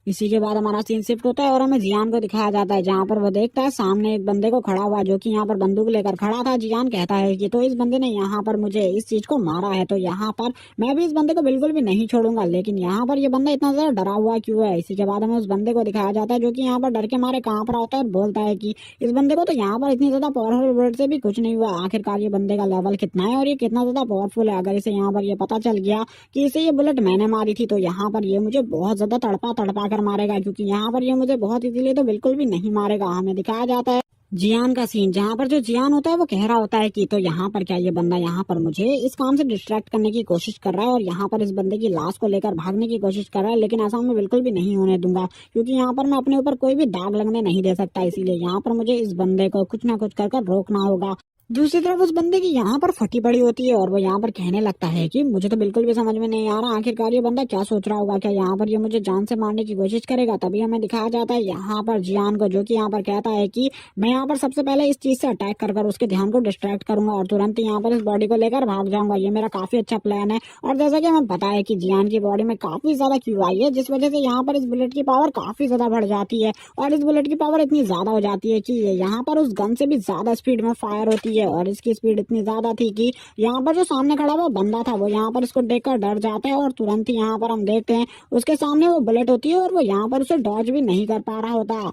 इसी के बाद हमारा सीन शिफ्ट होता है और हमें जियान को दिखाया जाता है, जहाँ पर वो देखता है सामने एक बंदे को खड़ा हुआ जो कि यहाँ पर बंदूक लेकर खड़ा था। जियान कहता है कि तो इस बंदे ने यहाँ पर मुझे इस चीज को मारा है, तो यहाँ पर मैं भी इस बंदे को बिल्कुल भी नहीं छोड़ूंगा, लेकिन यहाँ पर ये बंदा इतना ज्यादा डरा हुआ क्यों है। इसी के बाद हमें उस बंदे को दिखाया जाता है जो कि यहाँ पर डर के मारे कांप रहा होता है और बोलता है कि इस बंदे को तो यहाँ पर इतनी ज्यादा पावरफुल बुलेट से भी कुछ नहीं हुआ, आखिरकार ये बंदे का लेवल कितना है और ये कितना ज्यादा पावरफुल है। अगर इसे यहाँ पर ये पता चल गया कि इसे ये बुलेट मैंने मारी थी तो यहाँ पर ये मुझे बहुत ज्यादा तड़पा तड़पा कर मारेगा, क्योंकि यहाँ पर ये मुझे बहुत इजीली तो बिल्कुल भी नहीं मारेगा। हमें दिखाया जाता है जियान का सीन, जहाँ पर जो जियान होता है वो कह रहा होता है कि तो यहाँ पर क्या ये बंदा यहाँ पर मुझे इस काम से डिस्ट्रैक्ट करने की कोशिश कर रहा है और यहाँ पर इस बंदे की लाश को लेकर भागने की कोशिश कर रहा है, लेकिन ऐसा मैं बिल्कुल भी नहीं होने दूंगा, क्योंकि यहाँ पर मैं अपने ऊपर कोई भी दाग लगने नहीं दे सकता, इसीलिए यहाँ पर मुझे इस बंदे को कुछ ना कुछ कर रोकना होगा। दूसरी तरफ उस बंदे की यहाँ पर फटी पड़ी होती है और वो यहाँ पर कहने लगता है कि मुझे तो बिल्कुल भी समझ में नहीं आ रहा आखिरकार ये बंदा क्या सोच रहा होगा, क्या यहाँ पर ये मुझे जान से मारने की कोशिश करेगा। तभी हमें दिखाया जाता है यहाँ पर जियान को, जो कि यहाँ पर कहता है कि मैं यहाँ पर सबसे पहले इस चीज से अटैक कर उसके ध्यान को डिस्ट्रैक्ट करूंगा और तुरंत ही यहाँ पर इस बॉडी को लेकर भाग जाऊंगा, ये मेरा काफी अच्छा प्लान है। और जैसा कि हमें पता है कि जियान की बॉडी में काफी ज्यादा क्यू आई है, जिस वजह से यहाँ पर इस बुलेट की पावर काफी ज्यादा बढ़ जाती है, और इस बुलेट की पावर इतनी ज्यादा हो जाती है कि यहाँ पर उस गन से भी ज्यादा स्पीड में फायर होती है, और इसकी स्पीड इतनी ज्यादा थी कि यहाँ पर जो सामने खड़ा हुआ बंदा था वो यहाँ पर इसको देखकर डर जाता है और तुरंत ही यहाँ पर हम देखते हैं उसके सामने वो बुलेट होती है और वो यहाँ पर उसे डॉज भी नहीं कर पा रहा होता।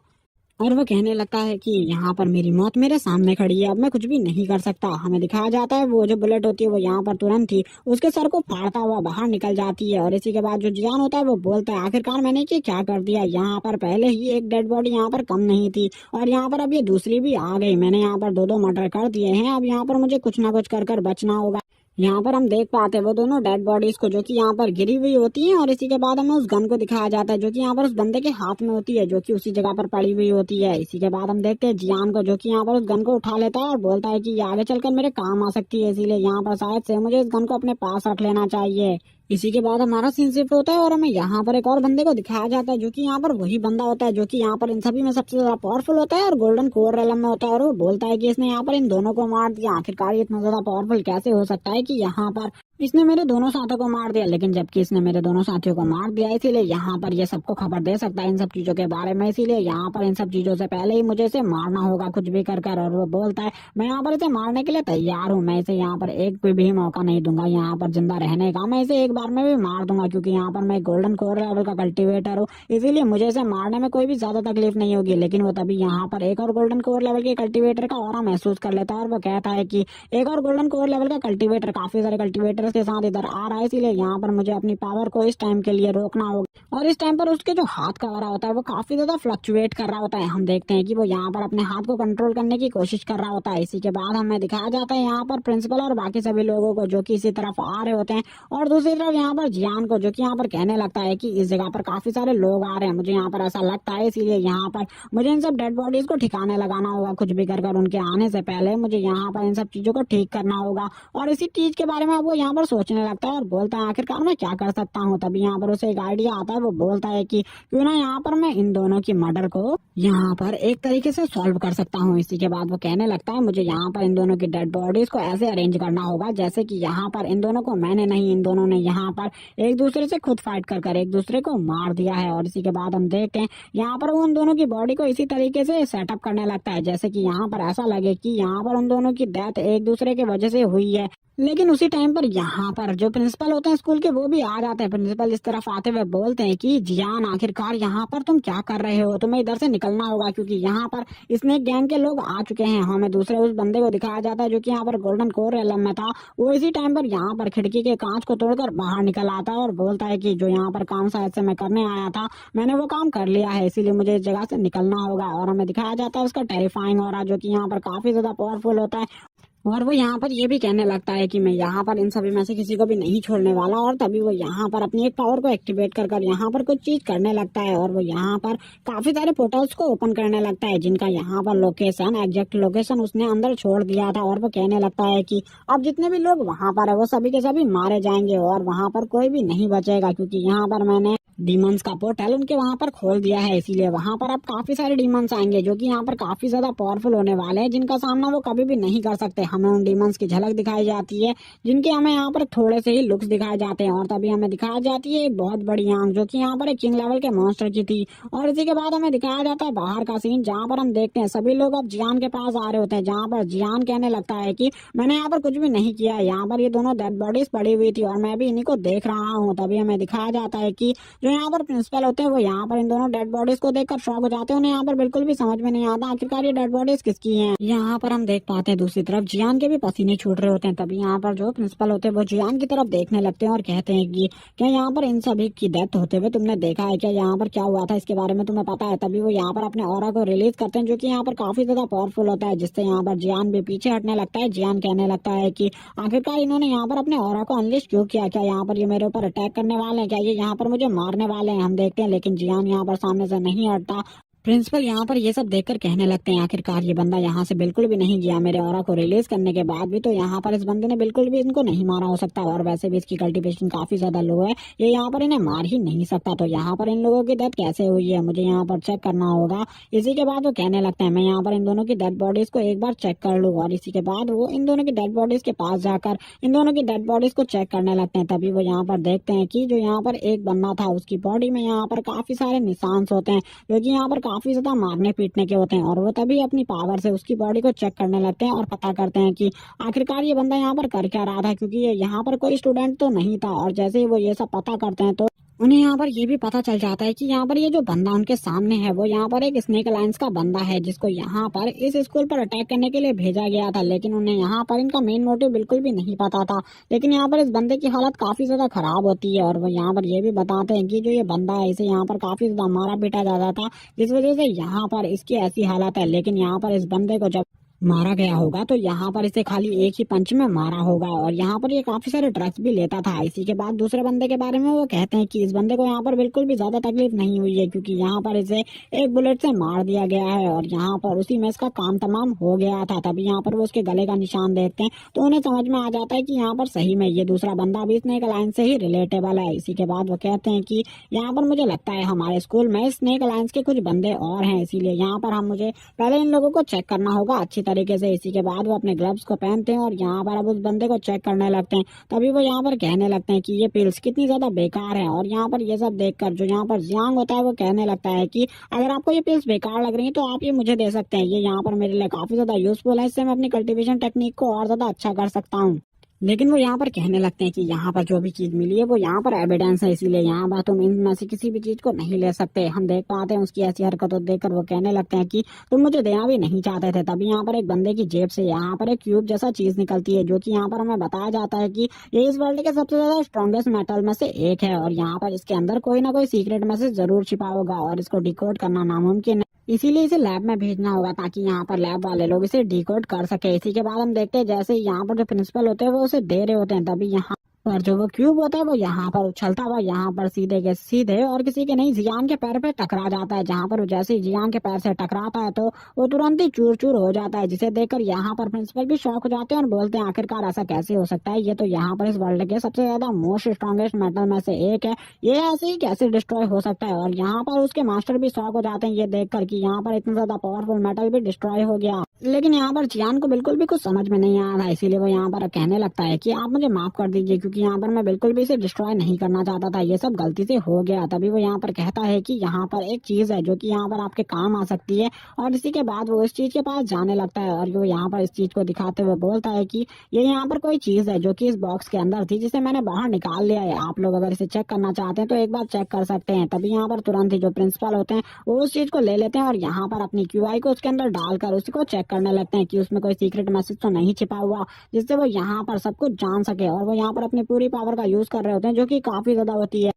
और वो कहने लगता है कि यहाँ पर मेरी मौत मेरे सामने खड़ी है, अब मैं कुछ भी नहीं कर सकता। हमें दिखाया जाता है वो जो बुलेट होती है वो यहाँ पर तुरंत ही उसके सर को फाड़ता हुआ बाहर निकल जाती है। और इसी के बाद जो जियान होता है वो बोलता है आखिरकार मैंने ये क्या कर दिया, यहाँ पर पहले ही एक डेड बॉडी यहाँ पर कम नहीं थी और यहाँ पर अब ये दूसरी भी आ गई। मैंने यहाँ पर दो दो मर्डर कर दिए हैं, अब यहाँ पर मुझे कुछ ना कुछ कर बचना होगा। यहाँ पर हम देख पाते हैं वो दोनों डेड बॉडीज को जो कि यहाँ पर गिरी हुई होती हैं। और इसी के बाद हमें उस गन को दिखाया जाता है जो कि यहाँ पर उस बंदे के हाथ में होती है, जो कि उसी जगह पर पड़ी हुई होती है। इसी के बाद हम देखते हैं जियान को जो कि यहाँ पर उस गन को उठा लेता है और बोलता है कि ये आगे चलकर मेरे काम आ सकती है, इसीलिए यहाँ पर शायद से मुझे इस गन को अपने पास रख लेना चाहिए। इसी के बाद हमारा सीन शिफ्ट होता है और हमें यहाँ पर एक और बंदे को दिखाया जाता है जो कि यहाँ पर वही बंदा होता है जो कि यहाँ पर इन सभी में सबसे ज्यादा पावरफुल होता है और गोल्डन कोर रेलम में होता है। और वो बोलता है कि इसने यहाँ पर इन दोनों को मार दिया, आखिरकार ये इतना ज्यादा पावरफुल कैसे हो सकता है कि यहाँ पर इसने मेरे दोनों साथियों को मार दिया, लेकिन जबकि इसने मेरे दोनों साथियों को मार दिया इसीलिए यहाँ पर ये सबको खबर दे सकता है इन सब चीजों के बारे में, इसीलिए यहाँ पर इन सब चीजों से पहले ही मुझे इसे मारना होगा कुछ भी कर कर। और वो बोलता है मैं यहाँ पर इसे मारने के लिए तैयार हूँ, मैं इसे यहाँ पर एक भी मौका नहीं दूंगा यहाँ पर जिंदा रहने का, मैं इसे एक बार में भी मार दूंगा क्योंकि यहाँ पर मैं गोल्डन कोर लेवल का कल्टिवेटर हूँ, इसीलिए मुझे इसे मारने में कोई भी ज्यादा तकलीफ नहीं होगी। लेकिन वो तभी यहाँ पर एक और गोल्डन कोर लेवल के कल्टिवेटर का ऑरा महसूस कर लेता है और वो कहता है कि एक और गोल्डन कोर लेवल का कल्टिवेटर काफी सारे कल्टिवेटर्स के साथ इधर आ रहा है, इसीलिए यहाँ पर मुझे अपनी पावर को इस टाइम के लिए रोकना होगा। और इस टाइम पर उसके जो हाथ का ऑरा होता है वो काफी ज्यादा फ्लक्चुएट कर रहा होता है। हम देखते हैं कि वो यहाँ पर अपने हाथ को कंट्रोल करने की कोशिश कर रहा होता है। इसी के बाद हमें दिखाया जाता है यहाँ पर प्रिंसिपल और बाकी सभी लोगों को जो कि इसी तरफ आ रहे होते हैं और दूसरी तरफ यहाँ पर जियान को जो कि यहाँ पर कहने लगता है कि इस जगह पर काफी सारे लोग आ रहे हैं, मुझे यहाँ पर ऐसा लगता है, इसीलिए यहाँ पर मुझे इन सब डेड बॉडीज को ठिकाने लगाना होगा, कुछ भी कर उनके आने से पहले मुझे यहाँ पर इन सब चीजों को ठीक करना होगा। और इसी चीज के बारे में वो यहाँ पर सोचने लगता है और बोलता है आखिरकार मैं क्या कर सकता हूँ। तभी यहाँ पर उसे एक आइडिया आता है, वो बोलता है कि क्यों ना यहाँ पर मैं इन दोनों की मर्डर को यहाँ पर एक तरीके से सॉल्व कर सकता हूँ। इसी के बाद वो कहने लगता है मुझे यहाँ पर इन दोनों की डेड बॉडीज को ऐसे अरेंज करना होगा जैसे कि यहाँ पर इन दोनों को मैंने नहीं, इन दोनों ने यहाँ पर एक दूसरे से खुद फाइट कर एक दूसरे को मार दिया है। और इसी के बाद हम देखते हैं यहाँ पर वो उन दोनों की बॉडी को इसी तरीके से सेटअप करने लगता है जैसे कि यहाँ पर ऐसा लगे कि यहाँ पर उन दोनों की डेथ एक दूसरे की वजह से हुई है। लेकिन उसी टाइम पर यहाँ पर जो प्रिंसिपल होते हैं स्कूल के वो भी आ जाते हैं। प्रिंसिपल इस तरफ आते हुए बोलते हैं कि जियान आखिरकार यहाँ पर तुम क्या कर रहे हो, तुम्हें इधर से निकलना होगा क्योंकि यहाँ पर स्नेक गैंग के लोग आ चुके हैं। हमें दूसरे उस बंदे को दिखाया जाता है जो कि यहाँ पर गोल्डन कोर एलम में था, वो इसी टाइम पर यहाँ पर खिड़की के कांच को तोड़कर बाहर निकल आता है और बोलता है कि जो यहाँ पर काम शायद से मैं करने आया था मैंने वो काम कर लिया है, इसीलिए मुझे इस जगह से निकलना होगा। और हमें दिखाया जाता है उसका टेरिफाइंग ऑरा जो कि यहाँ पर काफी ज्यादा पावरफुल होता है। और वो यहाँ पर ये भी कहने लगता है कि मैं यहाँ पर इन सभी में से किसी को भी नहीं छोड़ने वाला। और तभी वो यहाँ पर अपनी एक पावर को एक्टिवेट कर यहाँ पर कुछ चीज करने लगता है और वो यहाँ पर काफी सारे पोर्टल्स को ओपन करने लगता है जिनका यहाँ पर लोकेशन एग्जैक्ट लोकेशन उसने अंदर छोड़ दिया था। और वो कहने लगता है कि अब जितने भी लोग वहाँ पर है वो सभी के सभी मारे जाएंगे और वहाँ पर कोई भी नहीं बचेगा क्योंकि यहाँ पर मैंने डीमंस का पोर्टल उनके वहां पर खोल दिया है, इसीलिए वहां पर अब काफी सारे डीमंस आएंगे जो कि यहाँ पर काफी ज्यादा पावरफुल होने वाले हैं जिनका सामना वो कभी भी नहीं कर सकते। हमें उन डीमंस की झलक दिखाई जाती है जिनके हमें यहाँ पर थोड़े से ही लुक्स दिखाए जाते हैं और तभी हमें दिखाई जाती है एक बहुत बड़ी आंख जो कि यहाँ पर एक किंग लेवल के मॉन्स्टर की थी। और इसी के बाद हमें दिखाया जाता है बाहर का सीन जहाँ पर हम देखते हैं सभी लोग अब जियान के पास आ रहे होते हैं, जहाँ पर जियान कहने लगता है कि मैंने यहाँ पर कुछ भी नहीं किया, यहाँ पर ये दोनों डेड बॉडीज पड़ी हुई थी और मैं भी इन्हीं को देख रहा हूँ। तभी हमें दिखाया जाता है कि जो यहाँ पर प्रिंसिपल होते हैं वो यहाँ पर इन दोनों डेड बॉडीज को देखकर शॉक हो जाते हैं, उन्हें यहाँ पर बिल्कुल भी समझ में नहीं आता आखिरकार ये डेड बॉडीज किसकी हैं। यहाँ पर हम देख पाते हैं दूसरी तरफ जियान के भी पसीने छूट रहे होते हैं। तभी यहाँ पर जो प्रिंसिपल होते हैं वो जियान की तरफ देखने लगते हैं और कहते हैं कि क्या यहाँ पर इन सभी की डेथ होते हुए तुमने देखा है, क्या यहाँ पर क्या हुआ था इसके बारे में तुम्हें पता है। तभी वो यहाँ पर अपने ऑरा को रिलीज करते हैं जो कि यहाँ पर काफी ज्यादा पावरफुल होता है जिससे यहाँ पर जियान भी पीछे हटने लगता है। जियान कहने लगता है कि आखिरकार इन्होंने यहाँ पर अपने ऑरा को अनलिश क्यों किया, क्या यहाँ पर ये मेरे ऊपर अटैक करने वाले हैं, क्या ये यहाँ पर मुझे मारने वाले हैं। हम देखते हैं लेकिन जियान यहाँ पर सामने से नहीं हटता। प्रिंसिपल यहाँ पर ये सब देखकर कहने लगते हैं आखिरकार ये बंदा यहाँ से बिल्कुल भी नहीं गया, मेरे ऑरा को रिलीज करने के बाद भी तो यहाँ पर इस बंदे ने बिल्कुल भी इनको नहीं मारा हो सकता और वैसे भी इसकी कल्टीवेशन काफी ज्यादा लो है, ये यहाँ पर इन्हें मार ही नहीं सकता। तो यहाँ पर इन लोगों की डेथ कैसे हुई है मुझे यहाँ पर चेक करना होगा। इसी के बाद वो कहने लगता है मैं यहाँ पर इन दोनों की डेड बॉडीज को एक बार चेक कर लूँ और इसी के बाद वो इन दोनों की डेड बॉडीज के पास जाकर इन दोनों की डेड बॉडीज को चेक करने लगते हैं। तभी वो यहाँ पर देखते हैं कि जो यहाँ पर एक बंदा था उसकी बॉडी में यहाँ पर काफी सारे निशान होते हैं जो कि यहाँ पर काफी ज्यादा मारने पीटने के होते हैं और वो तभी अपनी पावर से उसकी बॉडी को चेक करने लगते हैं और पता करते हैं कि आखिरकार ये बंदा यहाँ पर कर क्या रहा था क्योंकि ये यहाँ पर कोई स्टूडेंट तो नहीं था। और जैसे ही वो ये सब पता करते हैं तो उन्हें यहाँ पर ये भी पता चल जाता है कि यहाँ पर ये जो बंदा उनके सामने है वो यहाँ पर एक स्नेक अलायंस का बंदा है, जिसको यहाँ पर इस स्कूल पर अटैक करने के लिए भेजा गया था। लेकिन उन्हें यहाँ पर इनका मेन मोटिव बिल्कुल भी नहीं पता था। लेकिन यहाँ पर इस बंदे की हालत काफी ज्यादा खराब होती है और वो यहाँ पर ये भी बताते हैं कि जो ये बंदा है इसे यहाँ पर काफी ज्यादा मारा पीटा जाता था, जिस वजह से यहाँ पर इसकी ऐसी हालत है। लेकिन यहाँ पर इस बंदे को जब मारा गया होगा तो यहाँ पर इसे खाली एक ही पंच में मारा होगा। और यहाँ पर ये काफी सारे ड्रग्स भी लेता था। इसी के बाद दूसरे बंदे के बारे में वो कहते हैं कि इस बंदे को यहाँ पर बिल्कुल भी ज्यादा तकलीफ नहीं हुई है, क्योंकि यहाँ पर इसे एक बुलेट से मार दिया गया है और यहाँ पर उसी में इसका काम तमाम हो गया था। तभी यहाँ पर वो उसके गले का निशान देखते हैं तो उन्हें समझ में आ जाता है कि यहाँ पर सही में ये दूसरा बंदा भी स्नेक अलायंस से ही रिलेटेबल है। इसी के बाद वो कहते हैं कि यहाँ पर मुझे लगता है हमारे स्कूल में स्नेक अलायंस के कुछ बंदे और हैं, इसीलिए यहाँ पर हम मुझे पहले इन लोगों को चेक करना होगा अच्छी तरीके से। इसी के बाद वो अपने ग्लव्स को पहनते हैं और यहाँ पर अब उस बंदे को चेक करने लगते हैं। तभी वो यहाँ पर कहने लगते हैं कि ये पिल्स कितनी ज्यादा बेकार है। और यहाँ पर ये सब देखकर जो यहाँ पर जियांग होता है वो कहने लगता है कि अगर आपको ये पिल्स बेकार लग रही है तो आप ये मुझे दे सकते हैं, ये यहाँ पर मेरे लिए काफी ज्यादा यूजफुल है, इससे मैं अपनी कल्टीवेशन टेक्निक को और ज्यादा अच्छा कर सकता हूँ। लेकिन वो यहाँ पर कहने लगते हैं कि यहाँ पर जो भी चीज मिली है वो यहाँ पर एविडेंस है, इसीलिए यहाँ पर तुम इनमें से किसी भी चीज को नहीं ले सकते। हम देख पाते हैं उसकी ऐसी हरकतों देखकर वो कहने लगते हैं कि तुम मुझे देना भी नहीं चाहते थे। तभी यहाँ पर एक बंदे की जेब से यहाँ पर एक क्यूब जैसा चीज निकलती है, जो कि यहाँ पर हमें बताया जाता है कि ये इस वर्ल्ड के सबसे ज्यादा स्ट्रॉन्गेस्ट मेटल में से एक है और यहाँ पर इसके अंदर कोई ना कोई सीक्रेट मैसेज जरूर छिपा होगा और इसको डिकोड करना नामुमकिन है। इसीलिए इसे लैब में भेजना होगा ताकि यहाँ पर लैब वाले लोग इसे डिकोड कर सके। इसी के बाद हम देखते हैं जैसे यहाँ पर जो प्रिंसिपल होते हैं वो उसे दे रहे होते हैं, तभी यहाँ पर जो वो क्यूब होता है वो यहाँ पर उछलता हुआ यहाँ पर सीधे के सीधे और किसी के नहीं जियान के पैर पे टकरा जाता है। जहाँ पर वो जैसे ही जियान के पैर से टकराता है तो वो तुरंत ही चूर चूर हो जाता है, जिसे देखकर यहाँ पर प्रिंसिपल भी शॉक हो जाते हैं और बोलते हैं आखिरकार ऐसा कैसे हो सकता है, ये तो यहाँ पर इस वर्ल्ड के सबसे ज्यादा मोस्ट स्ट्रॉन्गेस्ट मेटल में से एक है, ये ऐसे ही कैसे डिस्ट्रॉय हो सकता है। और यहाँ पर उसके मास्टर भी शॉक हो जाते हैं ये देखकर कि यहाँ पर इतना ज्यादा पावरफुल मेटल भी डिस्ट्रॉय हो गया। लेकिन यहाँ पर जियान को बिल्कुल भी कुछ समझ में नहीं आ रहा, इसीलिए वो यहाँ पर कहने लगता है कि आप मुझे माफ कर दीजिए, क्योंकि यहाँ पर मैं बिल्कुल भी इसे डिस्ट्रॉय नहीं करना चाहता था, ये सब गलती से हो गया। तभी वो यहाँ पर कहता है कि यहाँ पर एक चीज है जो कि यहाँ पर आपके काम आ सकती है। और इसी के बाद वो इस चीज के पास जाने लगता है और वो यहाँ पर इस चीज को दिखाते हुए बोलता है कि ये यहाँ पर कोई चीज है जो कि इस बॉक्स के अंदर थी, जिसे मैंने बाहर निकाल लिया है। आप लोग अगर इसे चेक करना चाहते हैं तो एक बार चेक कर सकते हैं। तभी यहाँ पर तुरंत ही जो प्रिंसिपल होते हैं वो उस चीज को ले लेते हैं और यहाँ पर अपनी क्यूआई को उसके अंदर डालकर उसको चेक करने लगते हैं कि उसमें कोई सीक्रेट मैसेज तो नहीं छिपा हुआ, जिससे वो यहाँ पर सब कुछ जान सके। और वो यहाँ पर अपनी पूरी पावर का यूज कर रहे होते हैं जो कि काफी ज्यादा होती है।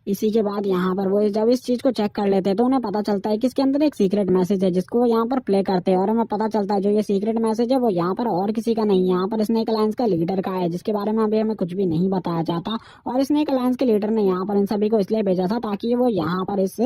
इसी के बाद यहाँ पर वो जब इस चीज को चेक कर लेते हैं तो उन्हें पता चलता है कि इसके अंदर एक सीक्रेट मैसेज है, जिसको वो यहाँ पर प्ले करते हैं। और हमें पता चलता है जो ये सीक्रेट मैसेज है वो यहाँ पर और किसी का नहीं, यहाँ पर स्नेक अलायंस का लीडर का है, जिसके बारे में अभी हमें कुछ भी नहीं बताया जाता। और स्नेक अलायंस के लीडर ने यहाँ पर इन सभी को इसलिए भेजा था ताकि वो यहाँ पर इस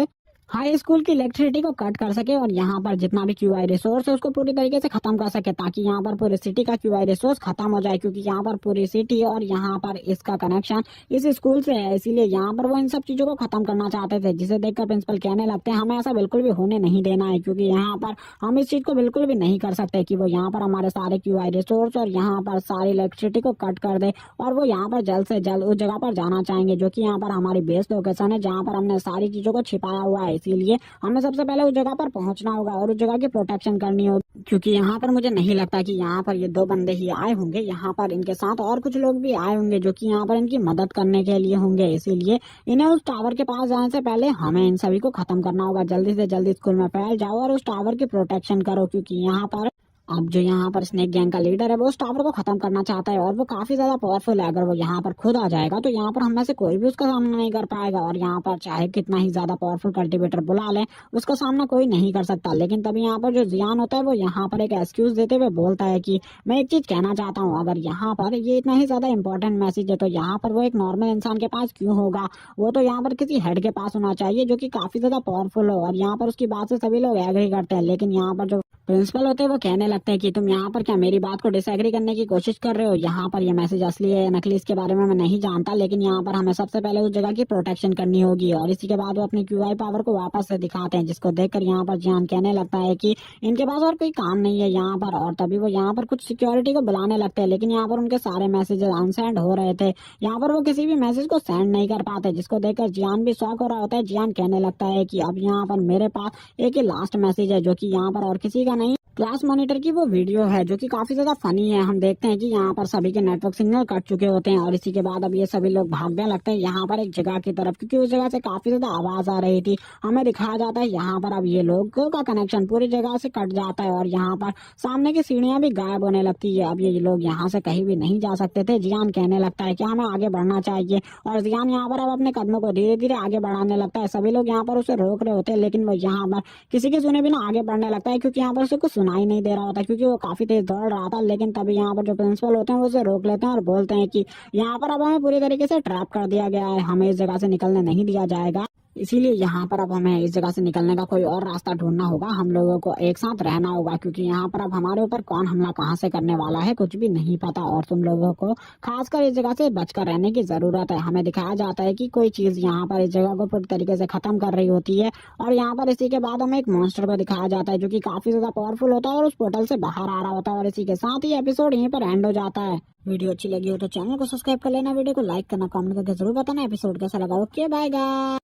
हाई स्कूल की इलेक्ट्रिसिटी को कट कर सके और यहाँ पर जितना भी क्यूआई रिसोर्स है उसको पूरी तरीके से खत्म कर सके, ताकि यहाँ पर पूरी सिटी का क्यूआई रिसोर्स खत्म हो जाए, क्योंकि यहाँ पर पूरी सिटी और यहाँ पर इसका कनेक्शन इस स्कूल से है। इसीलिए यहाँ पर वो इन सब चीजों को खत्म करना चाहते थे, जिसे देखकर प्रिंसिपल कहने लगते हैं हमें ऐसा बिल्कुल भी होने नहीं देना है, क्योंकि यहाँ पर हम इस चीज को बिल्कुल भी नहीं कर सकते कि वो यहाँ पर हमारे सारे क्यूआई रिसोर्स और यहाँ पर सारी इलेक्ट्रिसिटी को कट कर दे। और वो यहाँ पर जल्द से जल्द उस जगह पर जाना चाहेंगे जो कि यहाँ पर हमारी बेस लोकेशन है, जहाँ पर हमने सारी चीजों को छिपाया हुआ है। इसीलिए हमें सबसे पहले उस जगह पर पहुंचना होगा और उस जगह की प्रोटेक्शन करनी होगी, क्योंकि यहाँ पर मुझे नहीं लगता कि यहाँ पर ये दो बंदे ही आए होंगे, यहाँ पर इनके साथ और कुछ लोग भी आए होंगे जो कि यहाँ पर इनकी मदद करने के लिए होंगे। इसीलिए इन्हें उस टावर के पास जाने से पहले हमें इन सभी को खत्म करना होगा। जल्दी से जल्दी स्कूल में फैल जाओ और उस टावर की प्रोटेक्शन करो, क्योंकि यहाँ पर अब जो यहाँ पर स्नेक गैंग का लीडर है वो उस टावर को खत्म करना चाहता है और वो काफी ज्यादा पावरफुल है। अगर वो यहाँ पर खुद आ जाएगा तो यहाँ पर हम में से कोई भी उसका सामना नहीं कर पाएगा और यहाँ पर चाहे कितना ही ज्यादा पावरफुल कल्टीवेटर बुला ले उसका सामना कोई नहीं कर सकता। लेकिन तभी यहाँ पर जो जियान होता है वो यहाँ पर एक एक्सक्यूज देते हुए बोलता है कि मैं एक चीज कहना चाहता हूँ, अगर यहाँ पर ये इतना ही ज्यादा इंपॉर्टेंट मैसेज है तो यहाँ पर वो एक नॉर्मल इंसान के पास क्यों होगा, वो तो यहाँ पर किसी हेड के पास होना चाहिए जो कि काफी ज्यादा पावरफुल हो। और यहाँ पर उसकी बात से सभी लोग एग्री करते हैं, लेकिन यहाँ पर जो प्रिंसिपल होते हैं वो कहने लगते हैं कि तुम यहाँ पर क्या मेरी बात को डिसएग्री करने की कोशिश कर रहे हो, यहाँ पर ये मैसेज असली है या नकली इसके बारे में मैं नहीं जानता, लेकिन यहाँ पर हमें सबसे पहले उस जगह की प्रोटेक्शन करनी होगी। और इसी के बाद वो अपनी क्यूआई पावर को वापस से दिखाते हैं, जिसको देखकर यहाँ पर जान कहने लगता है कि इनके पास और कोई काम नहीं है यहाँ पर। और तभी वो यहाँ पर कुछ सिक्योरिटी को बुलाने लगते हैं, लेकिन यहाँ पर उनके सारे मैसेजेस अनसेंड हो रहे थे, यहाँ पर वो किसी भी मैसेज को सेंड नहीं कर पाते, जिसको देखकर जियान भी शॉक हो रहा होता है। जियान कहने लगता है कि अब यहाँ पर मेरे पास एक ही लास्ट मैसेज है जो कि यहाँ पर और किसी का नहीं क्लास मॉनिटर की वो वीडियो है जो कि काफी ज्यादा फनी है। हम देखते हैं कि यहाँ पर सभी के नेटवर्क सिग्नल कट चुके होते हैं और इसी के बाद अब ये सभी लोग भागने लगते हैं यहाँ पर एक जगह की तरफ, क्योंकि उस जगह से काफी ज्यादा आवाज आ रही थी। हमें दिखाया जाता है यहाँ पर अब ये लोगों का कनेक्शन पूरी जगह से कट जाता है और यहाँ पर सामने की सीढ़ियां भी गायब होने लगती है। अब ये लोग यहाँ से कहीं भी नहीं जा सकते थे। जियान कहने लगता है कि हमें आगे बढ़ना चाहिए और जियान यहाँ पर अब अपने कदमों को धीरे धीरे आगे बढ़ाने लगता है। सभी लोग यहाँ पर उसे रोक रहे होते हैं लेकिन वो यहाँ पर किसी के सुने बिना आगे बढ़ने लगता है, क्योंकि यहाँ पर उसे कुछ सुनाई नहीं दे रहा होता, क्योंकि वो काफी तेज दौड़ रहा था। लेकिन तभी यहाँ पर जो प्रिंसिपल होते हैं वो उसे रोक लेते हैं और बोलते हैं कि यहाँ पर अब हमें पूरी तरीके से ट्रैप कर दिया गया है, हमें इस जगह से निकलने नहीं दिया जाएगा। इसीलिए यहाँ पर अब हमें इस जगह से निकलने का कोई और रास्ता ढूंढना होगा। हम लोगों को एक साथ रहना होगा, क्योंकि यहाँ पर अब हमारे ऊपर कौन हमला कहाँ से करने वाला है कुछ भी नहीं पता और तुम लोगों को खासकर इस जगह से बचकर रहने की जरूरत है। हमें दिखाया जाता है कि कोई चीज यहाँ पर इस जगह को पूरी तरीके से खत्म कर रही होती है और यहाँ पर इसी के बाद हमें एक मॉन्स्टर को दिखाया जाता है जो कि काफी ज्यादा पावरफुल होता है और उस पोर्टल से बाहर आ रहा होता है। और इसी के साथ ही एपिसोड यहीं पर एंड हो जाता है। वीडियो अच्छी लगी हो तो चैनल को सब्सक्राइब कर लेना, वीडियो को लाइक करना, कमेंट करके जरूर बताना एपिसोड कैसा लगा। Okay bye guys.